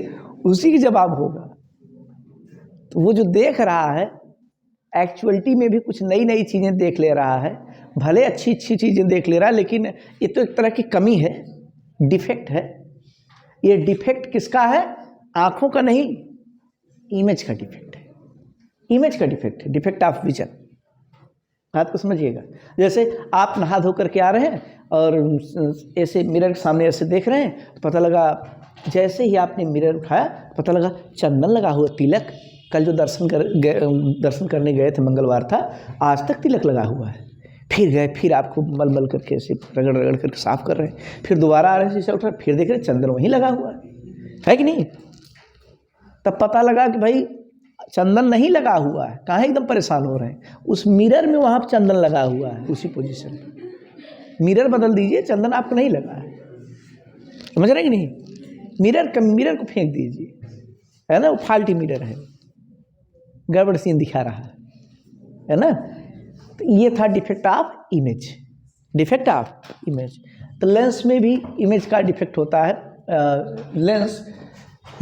उसी की जवाब होगा। तो वो जो देख रहा है एक्चुअलिटी में भी कुछ नई नई चीज़ें देख ले रहा है, भले अच्छी अच्छी चीज़ें देख ले रहा है, लेकिन ये तो एक तरह की कमी है, डिफेक्ट है। ये डिफेक्ट किसका है? आँखों का नहीं, इमेज का डिफेक्ट है। इमेज का डिफेक्ट है, डिफेक्ट ऑफ विजन। बात को समझिएगा। जैसे आप नहा धो करके आ रहे हैं और ऐसे मिरर के सामने ऐसे देख रहे हैं, तो पता लगा जैसे ही आपने मिरर उठाया पता लगा चंदन लगा हुआ, तिलक। कल जो दर्शन करने गए थे, मंगलवार था, आज तक तिलक लगा हुआ है। फिर गए, फिर आपको मल मल करके ऐसे रगड़ रगड़ करके साफ कर रहे हैं, फिर दोबारा आ रहे हैं, शीशा उठा, फिर देख रहे चंदन वहीं लगा हुआ है कि नहीं? तब पता लगा कि भाई चंदन नहीं लगा हुआ है। कहाँ एकदम परेशान हो रहे हैं, उस मिरर में वहाँ पर चंदन लगा हुआ है, उसी पोजीशन पर। मिरर बदल दीजिए, चंदन आपको नहीं लगा है। समझ रहे कि नहीं? मिरर को फेंक दीजिए, है ना, वो फाल्टी मिरर है, गड़बड़ सीन दिखा रहा है ना। तो ये था defect of image, defect of image. तो लेंस में भी इमेज का डिफेक्ट होता है। लेंस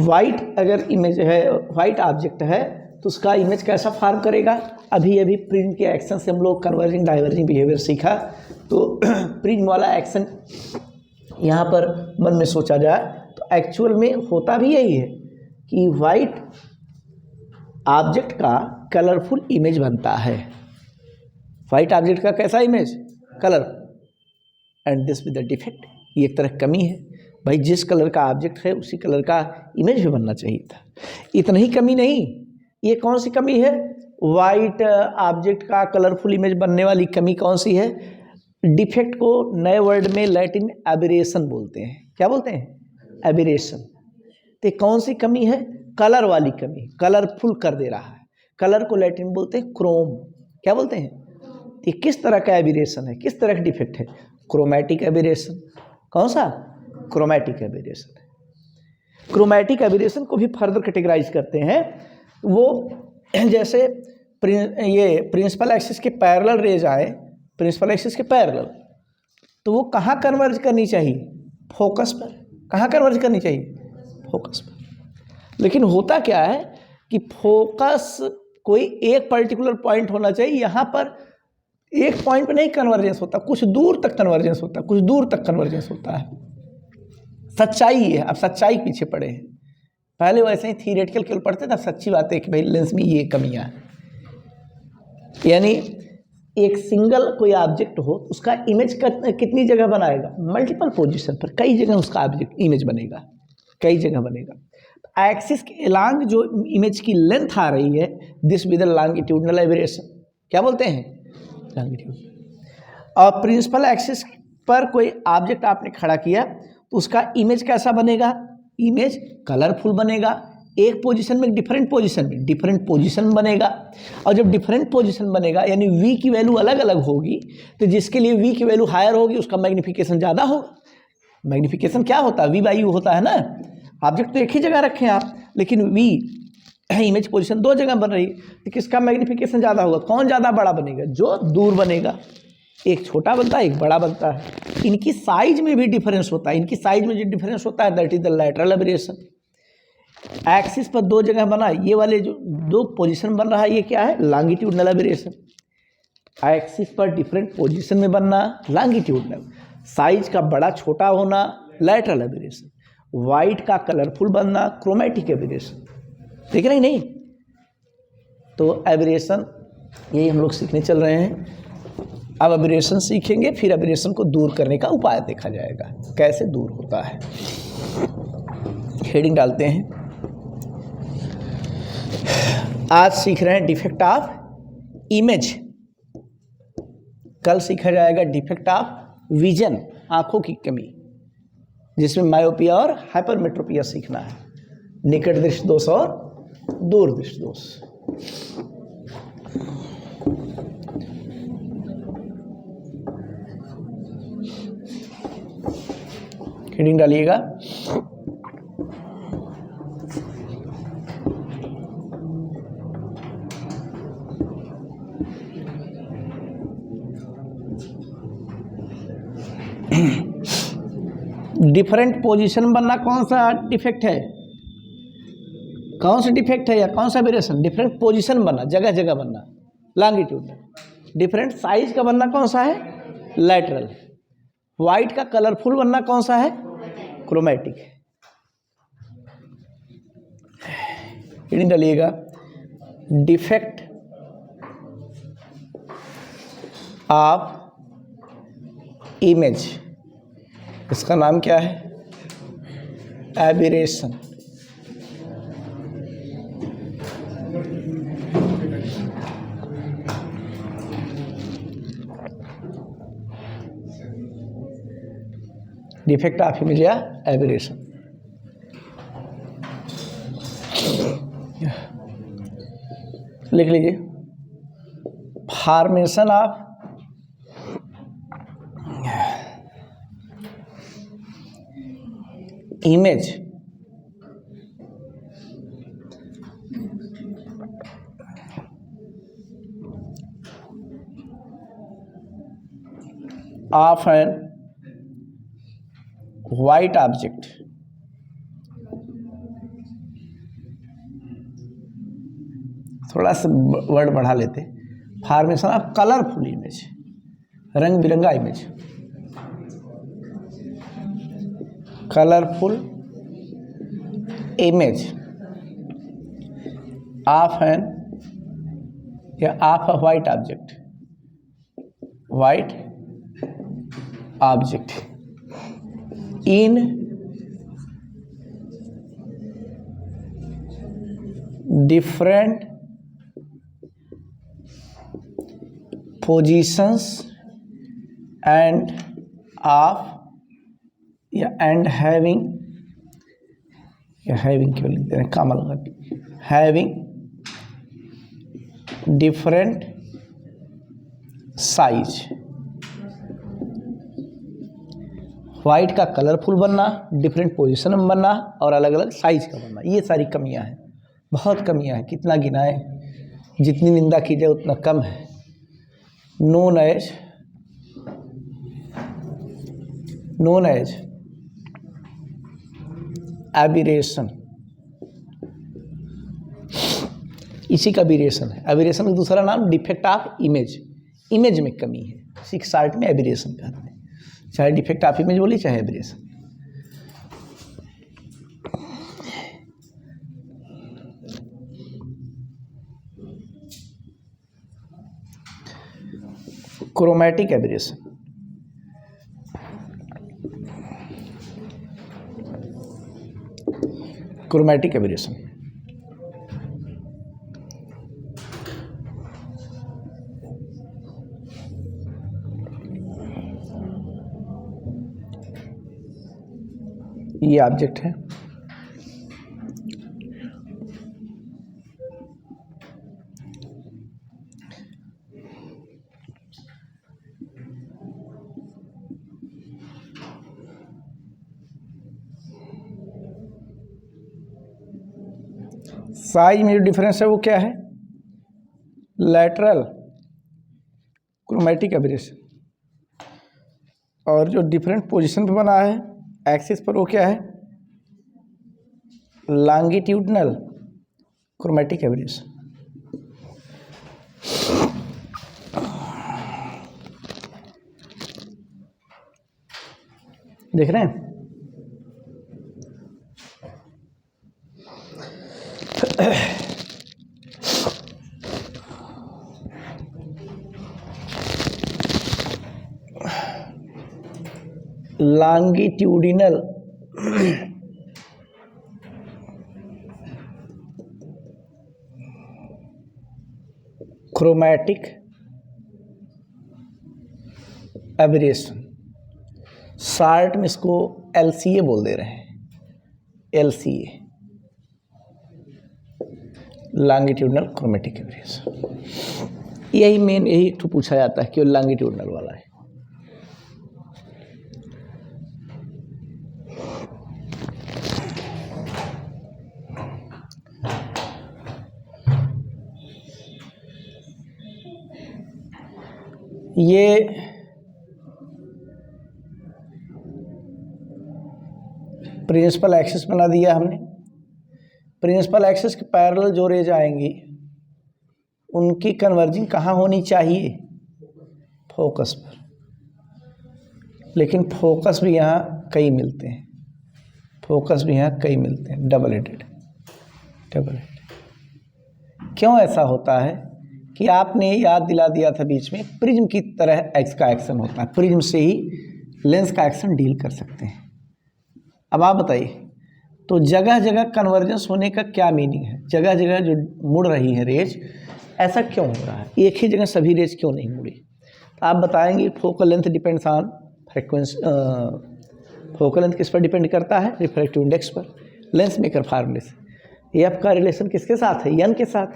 वाइट अगर इमेज है, वाइट ऑब्जेक्ट है, तो उसका इमेज कैसा फॉर्म करेगा? अभी प्रिज्म के एक्शन से हम लोग कन्वर्जिंग डाइवर्जिंग बिहेवियर सीखा। तो प्रिज्म वाला एक्शन यहाँ पर मन में सोचा जाए तो एक्चुअल में होता भी यही है कि वाइट ऑब्जेक्ट का कलरफुल इमेज बनता है। वाइट ऑब्जेक्ट का कैसा image? Colour. And this with the defect, ये एक तरह कमी है। भाई जिस कलर का ऑब्जेक्ट है उसी कलर का इमेज भी बनना चाहिए था। इतना ही कमी नहीं, ये कौन सी कमी है? वाइट ऑब्जेक्ट का कलरफुल इमेज बनने वाली कमी कौन सी है? डिफेक्ट को नए वर्ड में लैटिन एबरेशन बोलते हैं। क्या बोलते हैं? एबरेशन। तो कौन सी कमी है? कलर वाली कमी, कलरफुल कर दे रहा है। कलर को लैटिन बोलते हैं क्रोम। क्या बोलते हैं? ये किस तरह का एबरेशन है, किस तरह का डिफेक्ट है? Chromatic aberration. कौन सा? क्रोमैटिक एबरेशन है। क्रोमैटिक एबरेशन को भी फर्दर कैटेगराइज करते हैं। वो जैसे ये प्रिंसिपल एक्सिस के पैरेलल रेज आए, प्रिंसिपल एक्सिस के पैरेलल, तो वो कहाँ कन्वर्ज करनी चाहिए? फोकस पर। कहाँ कन्वर्ज करनी चाहिए? फोकस पर। लेकिन होता क्या है कि फोकस कोई एक पर्टिकुलर पॉइंट होना चाहिए, यहाँ पर एक पॉइंट पे नहीं कन्वर्जेंस होता, कुछ दूर तक कन्वर्जेंस होता है, कुछ दूर तक कन्वर्जेंस होता है। सच्चाई है, अब सच्चाई पीछे पड़े हैं। पहले वैसे ही थियरेटिकल केवल पढ़ते थे, सच्ची बात है कि भाई लेंस में ये कमियां हैं। यानी एक सिंगल कोई ऑब्जेक्ट हो, उसका इमेज कितनी जगह बनाएगा? मल्टीपल पोजीशन पर, कई जगह उसका ऑब्जेक्ट इमेज बनेगा, कई जगह बनेगा। एक्सिस के अलोंग जो इमेज की लेंथ आ रही है, दिस विद लॉन्गिट्यूडनल एबरेशन। क्या बोलते हैं? लॉन्गिट्यूड। और प्रिंसिपल एक्सिस पर कोई ऑब्जेक्ट आपने खड़ा किया तो उसका इमेज कैसा बनेगा? इमेज कलरफुल बनेगा। एक पोजीशन में, डिफरेंट पोजीशन बनेगा। और जब डिफरेंट पोजीशन बनेगा यानी वी की वैल्यू अलग अलग होगी, तो जिसके लिए वी की वैल्यू हायर होगी उसका मैग्निफिकेशन ज़्यादा होगा। मैग्निफिकेशन क्या होता है? वी बाई यू होता है ना। ऑब्जेक्ट तो एक ही जगह रखें आप, लेकिन वी इमेज पोजीशन दो जगह बन रही है, तो किसका मैग्निफिकेशन ज़्यादा होगा? कौन ज़्यादा बड़ा बनेगा? जो दूर बनेगा। एक छोटा बनता है, एक बड़ा बनता है। इनकी साइज में भी डिफरेंस होता है। इनकी साइज में जो डिफरेंस होता है that is the lateral aberration. Axis पर दो जगह बना, ये वाले जो दो पोजीशन बन रहा है, ये क्या है? Longitudinal aberration. एक्सिस पर डिफरेंट पोजीशन में बनना, लॉन्गिट्यूडनल। साइज का बड़ा छोटा होना, लैटरल एबरेशन। वाइट का कलरफुल बनना, क्रोमैटिक एबरेशन। देख रहे हैं नहीं? तो एबरेशन यही हम लोग सीखने चल रहे हैं। अब एबरेशन सीखेंगे, फिर एबरेशन को दूर करने का उपाय देखा जाएगा, कैसे दूर होता है। हेडिंग डालते हैं। आज सीख रहे हैं डिफेक्ट ऑफ इमेज, कल सीखा जाएगा डिफेक्ट ऑफ विजन, आंखों की कमी, जिसमें मायोपिया और हाइपरमेट्रोपिया सीखना है। निकट दृष्टि दोष और दूर दृष्टि दोष। हेडिंग डालिएगा। डिफरेंट पोजीशन बनना कौन सा डिफेक्ट है, कौन सा डिफेक्ट है या कौन सा वेरिएशन? डिफरेंट पोजीशन बनना, जगह जगह बनना, लॉन्गिट्यूड। डिफरेंट साइज का बनना कौन सा है? लैटरल। वाइट का कलरफुल बनना कौन सा है? क्रोमैटिक। रीडिंग डालिएगा, डिफेक्ट ऑफ इमेज, इसका नाम क्या है? एबेरेशन। डिफेक्ट ऑफ इमेज या एबेरेशन। लिख लीजिए, formation of image of an white object थोड़ा सा वर्ड बढ़ा लेते, फॉर्मेशन ऑफ कलरफुल इमेज, रंग बिरंगा image, colourful image of an या of a white object, white object in different positions and of या and having या having क्यों लिखते हैं, कॉमा लगा के, having different size। वाइट का कलरफुल बनना, डिफरेंट पोजीशन में बनना और अलग अलग साइज का बनना, ये सारी कमियां हैं, बहुत कमियां हैं, कितना गिनाएं, जितनी निंदा की जाए उतना कम है। नोन एज एबेरेशन, इसी का एबेरेशन है। एबेरेशन का दूसरा नाम डिफेक्ट ऑफ इमेज, इमेज में कमी है, इसी शार्ट में एबेरेशन कहते हैं, चाहे डिफेक्ट ऑफ इमेज बोली चाहे aberration. Chromatic aberration, chromatic aberration ये ऑब्जेक्ट है, साइज में जो डिफरेंस है वो क्या है? Lateral chromatic aberration. और जो डिफरेंट पोजीशन पे बना है एक्सिस पर वो क्या है? Longitudinal chromatic aberration. देख रहे हैं? लॉन्गिट्यूडिनल क्रोमैटिक एबेरेशन, शार्ट में इसको LCA बोल दे रहे हैं, LCA लॉन्गिट्यूडनल क्रोमैटिक एबेरेशन। यही मेन, यही तो पूछा जाता है कि वो लॉन्गिट्यूडनल वाला है। ये प्रिंसिपल एक्सिस बना दिया हमने। प्रिंसिपल एक्सिस के पैरेलल जो रेज आएंगी उनकी कन्वर्जिंग कहाँ होनी चाहिए? फोकस पर। लेकिन फोकस भी यहाँ कई मिलते हैं, फोकस भी यहाँ कई मिलते हैं, डबल हेडेड। क्यों ऐसा होता है कि आपने याद दिला दिया था बीच में, प्रिज्म की तरह एक्स का एक्शन होता है, प्रिज्म से ही लेंस का एक्शन डील कर सकते हैं। अब आप बताइए, तो जगह जगह कन्वर्जेंस होने का क्या मीनिंग है? जगह जगह जो मुड़ रही है रेज, ऐसा क्यों हो रहा है? एक ही जगह सभी रेज क्यों नहीं मुड़ी? तो आप बताएंगे focal length depends on frequency. Focal length किस पर डिपेंड करता है? रिफ्रैक्टिव इंडेक्स पर। लेंस मेकर फार्मूले से एफ का रिलेशन किसके साथ है? एन के साथ।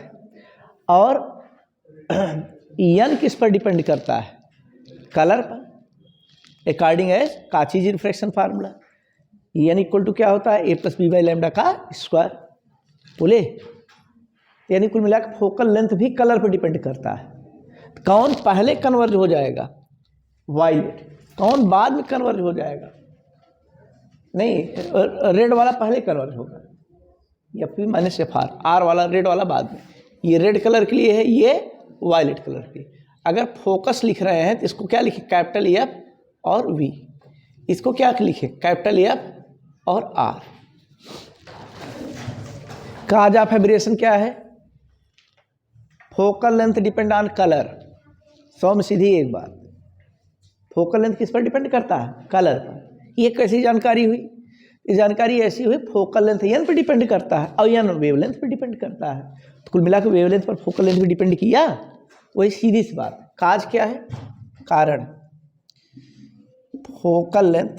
और एन किस पर डिपेंड करता है? कलर पर, अकॉर्डिंग एज काची जी refraction formula. N equal to क्या होता है? A plus B by lambda का स्क्वायर। बोले यानी कुल मिलाकर फोकल लेंथ भी कलर पर डिपेंड करता है। कौन पहले कन्वर्ज हो जाएगा? वायलेट। कौन बाद में कन्वर्ज हो जाएगा? नहीं, रेड वाला पहले कन्वर्ज होगा, F P minus F R. R वाला, रेड वाला बाद में। ये रेड कलर के लिए है, ये वायलेट कलर के लिए। अगर फोकस लिख रहे हैं तो इसको क्या लिखे? कैपिटल एफ और वी। इसको क्या लिखे? कैपिटल एफ और आर। काज ऑफ एब्रेशन क्या है? Focal length depend on colour. सौ में सीधी एक बात, फोकल लेंथ किस पर डिपेंड करता है? कलर पर। ये कैसी जानकारी हुई? ये जानकारी ऐसी हुई, फोकल लेंथ एन पर डिपेंड करता है और एन वेवलेंथ पर डिपेंड करता है। तो कुल मिलाकर वेवलेंथ पर फोकल लेंथ भी डिपेंड किया। वही सीधी सी बात। काज क्या है? कारण। Focal length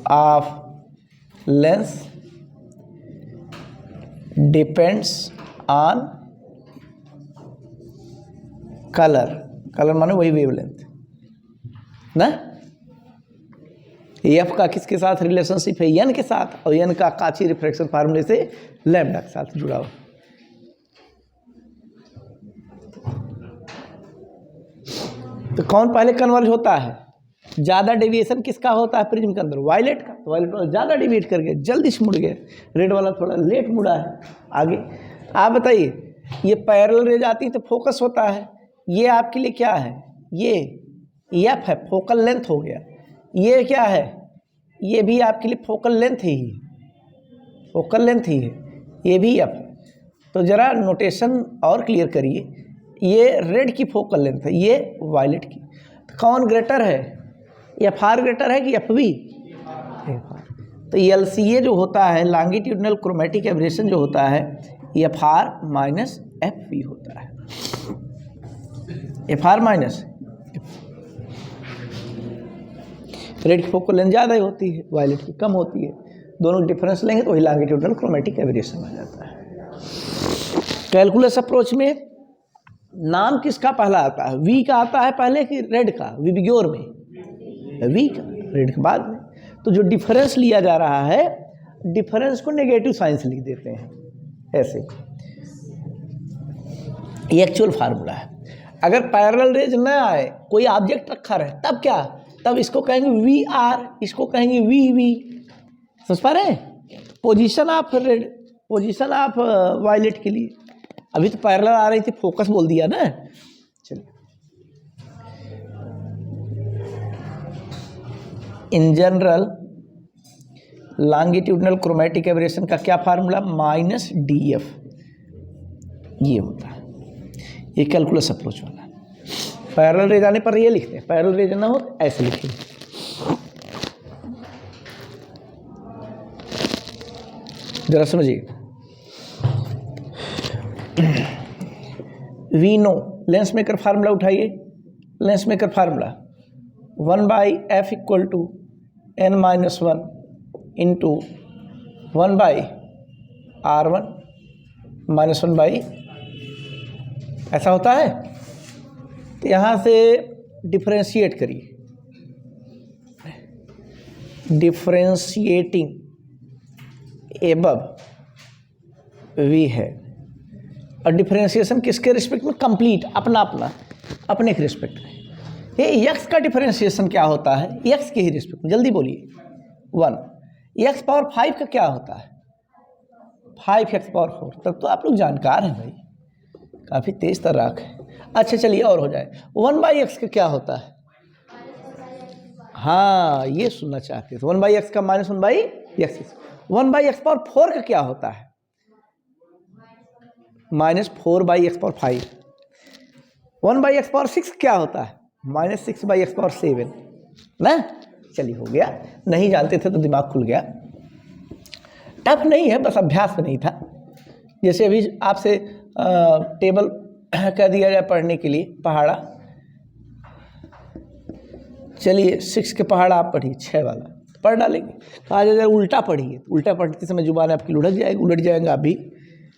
of lens depends on colour. Colour माने वही वेवलेंथ ना। एफ का किसके साथ रिलेशनशिप है? एन के साथ। और एन का काची रिफ्रैक्शन फार्मूले से लैम्डा के साथ जुड़ा हुआ। तो कौन पहले कन्वर्ज होता है? ज़्यादा डेविएशन किसका होता है प्रिज्म के अंदर? वायलेट का। तो वायलेट वाला ज़्यादा डेविएट कर गया, जल्दी से मुड़ गया। रेड वाला थोड़ा लेट मुड़ा है। आगे आप बताइए, ये पैरेलल रेज आती है तो फोकस होता है। ये आपके लिए क्या है? ये एफ है, फोकल लेंथ हो गया। ये क्या है? ये भी आपके लिए फोकल लेंथ ही है, फोकल लेंथ ही है। ये भी एफ है। तो ज़रा नोटेशन और क्लियर करिए। ये रेड की फोकल लेंथ है, ये वायलेट की। तो कौन ग्रेटर है? एफ आर ग्रेटर है कि एफ वी? तो एल सी ए जो होता है, लॉन्गिट्यूडनल क्रोमेटिक एब्रेशन जो होता है, F R minus F V होता है। एफ आर माइनस, रेड की फोकल लेंथ ज़्यादा ही होती है, वायलेट की कम होती है। दोनों डिफरेंस लेंगे तो वही लॉन्गिट्यूडनल क्रोमेटिक एब्रेशन आ जाता है। कैलकुलस अप्रोच में नाम किसका पहला आता है? वी का आता है पहले कि रेड का? विबिग्योर में वी का, रेड के बाद में। तो जो डिफरेंस लिया जा रहा है, डिफरेंस को नेगेटिव साइन से लिख देते हैं ऐसे। ये एक्चुअल फार्मूला है। अगर पैरेलल रेज न आए, कोई ऑब्जेक्ट रखा रहे, तब क्या? तब इसको कहेंगे वी आर, इसको कहेंगे वी वी। समझ पा रहे हैं? Position of red, position of violet के लिए। अभी तो पैरेलल आ रही थी, फोकस बोल दिया ना। चलिए, in general longitudinal chromatic abrasion का क्या फार्मूला? Minus D F. ये होता है, ये कैलकुलस अप्रोच वाला। पैरेलल रेज आने पर ये लिखते हैं, पैरेलल रेज ना हो तो ऐसे लिखेंगे। जरा समझिए। We know, lens maker formula उठाइए। Lens maker formula 1/f equal to n minus 1 into 1/r1 minus 1/, ऐसा होता है। तो यहाँ से डिफरेंशिएट करिए, डिफरेंशिएटिंग एबव वी है। और डिफरेंशिएशन किसके रिस्पेक्ट में? कंप्लीट, अपना अपना, अपने के रिस्पेक्ट में। ये एक्स का डिफरेंशिएशन क्या होता है, एक्स के ही रिस्पेक्ट में, जल्दी बोलिए। 1 एक्स पावर 5 का क्या होता है, 5x पावर 4। तब तो आप लोग जानकार हैं भाई, काफ़ी तेज तर्राक है। अच्छा चलिए और हो जाए, 1/x का क्या होता है, हाँ ये सुनना चाहते थे, 1/x का माइनस 1/x। 1/x पावर 4 का क्या होता है, minus 4/x power 5। 1/x power 6 क्या होता है, माइनस 6/x पावर 7 ना। चलिए हो गया, नहीं जानते थे तो दिमाग खुल गया। टफ नहीं है, बस अभ्यास में नहीं था। जैसे अभी आपसे टेबल कह दिया जाए पढ़ने के लिए, पहाड़ा, चलिए 6 के पहाड़ा आप पढ़िए, 6 वाला पढ़ डालेंगे। कहा जाए उल्टा पढ़िए, उल्टा पढ़ते समय जुबान आपकी लुढ़क जाएगी, उलट जाएंगे आप भी,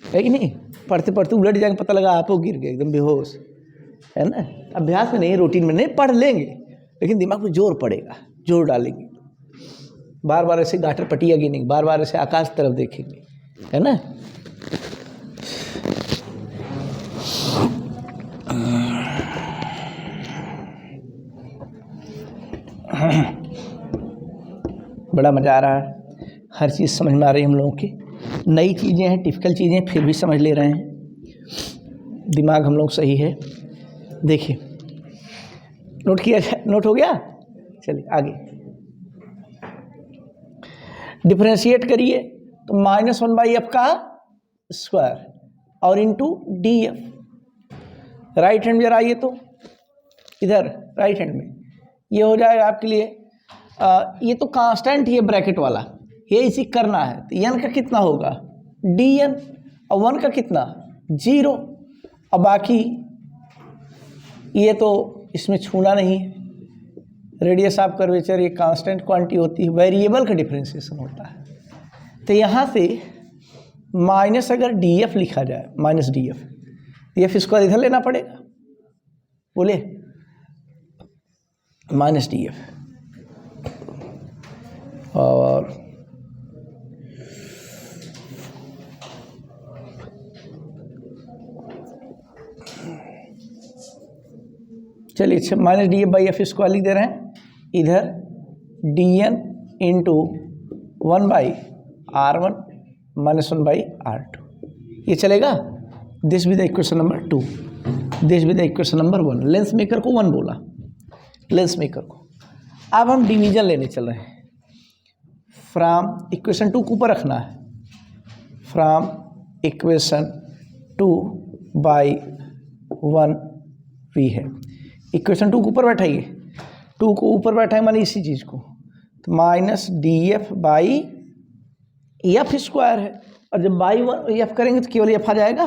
है कि नहीं। पढ़ते पढ़ते उलट जाएंगे, पता लगा आप गिर गए एकदम बेहोश, है ना। अभ्यास में नहीं, रूटीन में नहीं, पढ़ लेंगे लेकिन दिमाग में जोर पड़ेगा, जोर डालेंगे। बार बार ऐसे गाटर पटिया गिनेंगे, बार बार ऐसे आकाश तरफ देखेंगे, है ना। बड़ा मज़ा आ रहा है, हर चीज़ समझ में आ रही है हम लोगों की। नई चीज़ें हैं, टिपिकल चीज़ें, फिर भी समझ ले रहे हैं, दिमाग हम लोग सही है। देखिए नोट किया, नोट हो गया। चलिए आगे डिफरेंशिएट करिए, तो -1/f का स्क्वायर और इंटू DF। राइट हैंड में जरा आइए, तो इधर राइट हैंड में ये हो जाएगा आपके लिए, ये तो कांस्टेंट ही है ब्रैकेट वाला, ये इसी करना है। तो n का कितना होगा dn, और 1 का कितना 0, और बाकी ये तो इसमें छूना नहीं है। रेडियस ऑफ कर्वेचर ये कांस्टेंट क्वांटिटी होती है, वेरिएबल का डिफरेंशिएशन होता है। तो यहाँ से माइनस अगर DF लिखा जाए, माइनस DF स्क्वायर इधर लेना पड़ेगा, बोले माइनस DF, और चलिए माइनस DF/F स्क्वायर लिख दे रहे हैं, इधर dn into 1/r1 minus 1/r2, ये चलेगा। This with the equation number 2, this with the equation number 1। Lens maker को 1 बोला, लेंस मेकर को। अब हम डिवीजन लेने चल रहे हैं, फ्रॉम इक्वेशन 2 को ऊपर रखना है, फ्रॉम इक्वेशन 2/1 v है। इक्वेशन 2 को ऊपर बैठाइए, 2 को ऊपर बैठाए माने इसी चीज़ को, तो माइनस DF/F स्क्वायर है, और जब बाई F करेंगे तो केवल F आ जाएगा।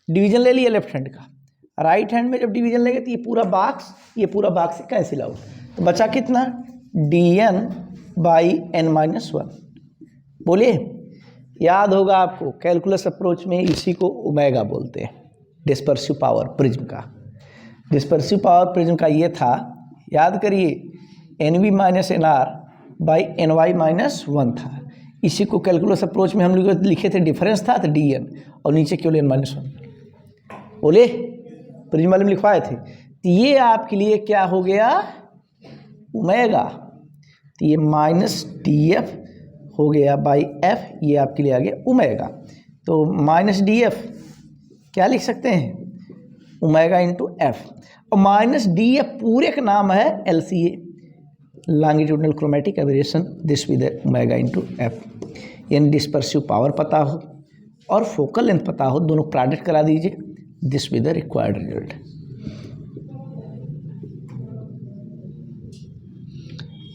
डिवीजन ले लिया लेफ्ट हैंड का, राइट हैंड में जब डिवीजन लेंगे तो ये पूरा बॉक्स से कैंसिल आउट, तो बचा कितना dn/n-1। बोलिए, याद होगा आपको कैलकुलस अप्रोच में इसी को ओमेगा बोलते हैं, डिस्पर्सिव पावर प्रिज्म का। डिस्पर्सिव पावर प्रिज्म का ये था, याद करिए, NV-NR/NY-1 था। इसी को कैलकुलस अप्रोच में हम लोग लिखे थे, डिफरेंस था तो dn, और नीचे केवल n-1। बोले प्रिज्म वाले में लिखवाए थे। तो ये आपके लिए क्या हो गया ओमेगा, तो ये माइनस DF हो गया बाई F, ये आपके लिए आ गया ओमेगा। तो माइनस DF क्या लिख सकते हैं, ओमेगा इंटू F, और माइनस DF पूरे का नाम है LCA, longitudinal chromatic aberration, this with omega into F। यानी डिस्पर्सिव पावर पता हो और फोकल लेंथ पता हो, दोनों प्रोडक्ट करा दीजिए, this with the required result.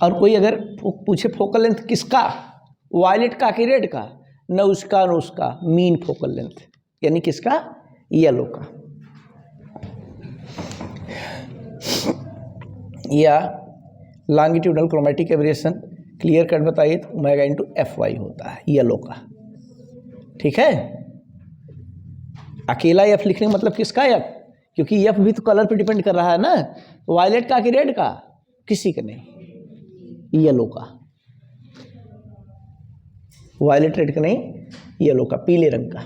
और कोई अगर पूछे फोकल लेंथ किसका, वायलेट का कि रेड का, न उसका न उसका, मीन फोकल लेंथ, यानी किसका, येलो का। या longitudinal chromatic aberration clear cut बताइए, तो ओमेगा इंटू FY होता है येलो का, ठीक है। अकेला F लिखने का मतलब किसका F, क्योंकि F भी तो कलर पे डिपेंड कर रहा है ना, वायलेट का कि रेड का, किसी का नहीं, येलो का, वायलेट रेड का नहीं, येलो का, पीले रंग का।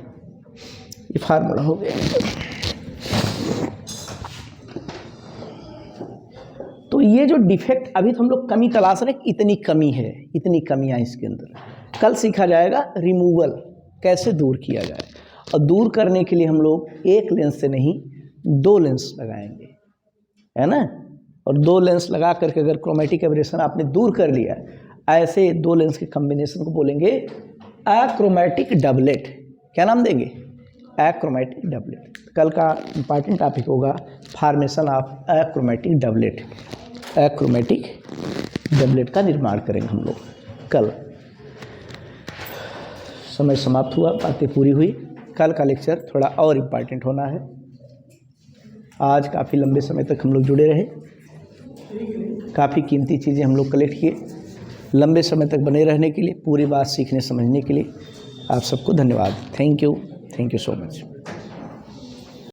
ये फार्मूला हो गया। ये जो डिफेक्ट अभी तो हम लोग कमी तलाश रहे, इतनी कमी है, इतनी कमियां इसके अंदर। कल सीखा जाएगा रिमूवल, कैसे दूर किया जाए। और दूर करने के लिए हम लोग एक लेंस से नहीं 2 लेंस लगाएंगे, है ना। और 2 लेंस लगा करके अगर क्रोमेटिक एब्रेशन आपने दूर कर लिया, ऐसे 2 लेंस के कॉम्बिनेशन को बोलेंगे अक्रोमेटिक डबलेट। क्या नाम देंगे? Achromatic doublet. कल का इंपॉर्टेंट टॉपिक होगा formation of achromatic doublet. Achromatic doublet का निर्माण करेंगे हम लोग कल। समय समाप्त हुआ, बातें पूरी हुई। कल का लेक्चर थोड़ा और इम्पॉर्टेंट होना है। आज काफ़ी लंबे समय तक हम लोग जुड़े रहे, काफ़ी कीमती चीज़ें हम लोग कलेक्ट किए। लंबे समय तक बने रहने के लिए, पूरी बात सीखने समझने के लिए आप सबको धन्यवाद। Thank you so much.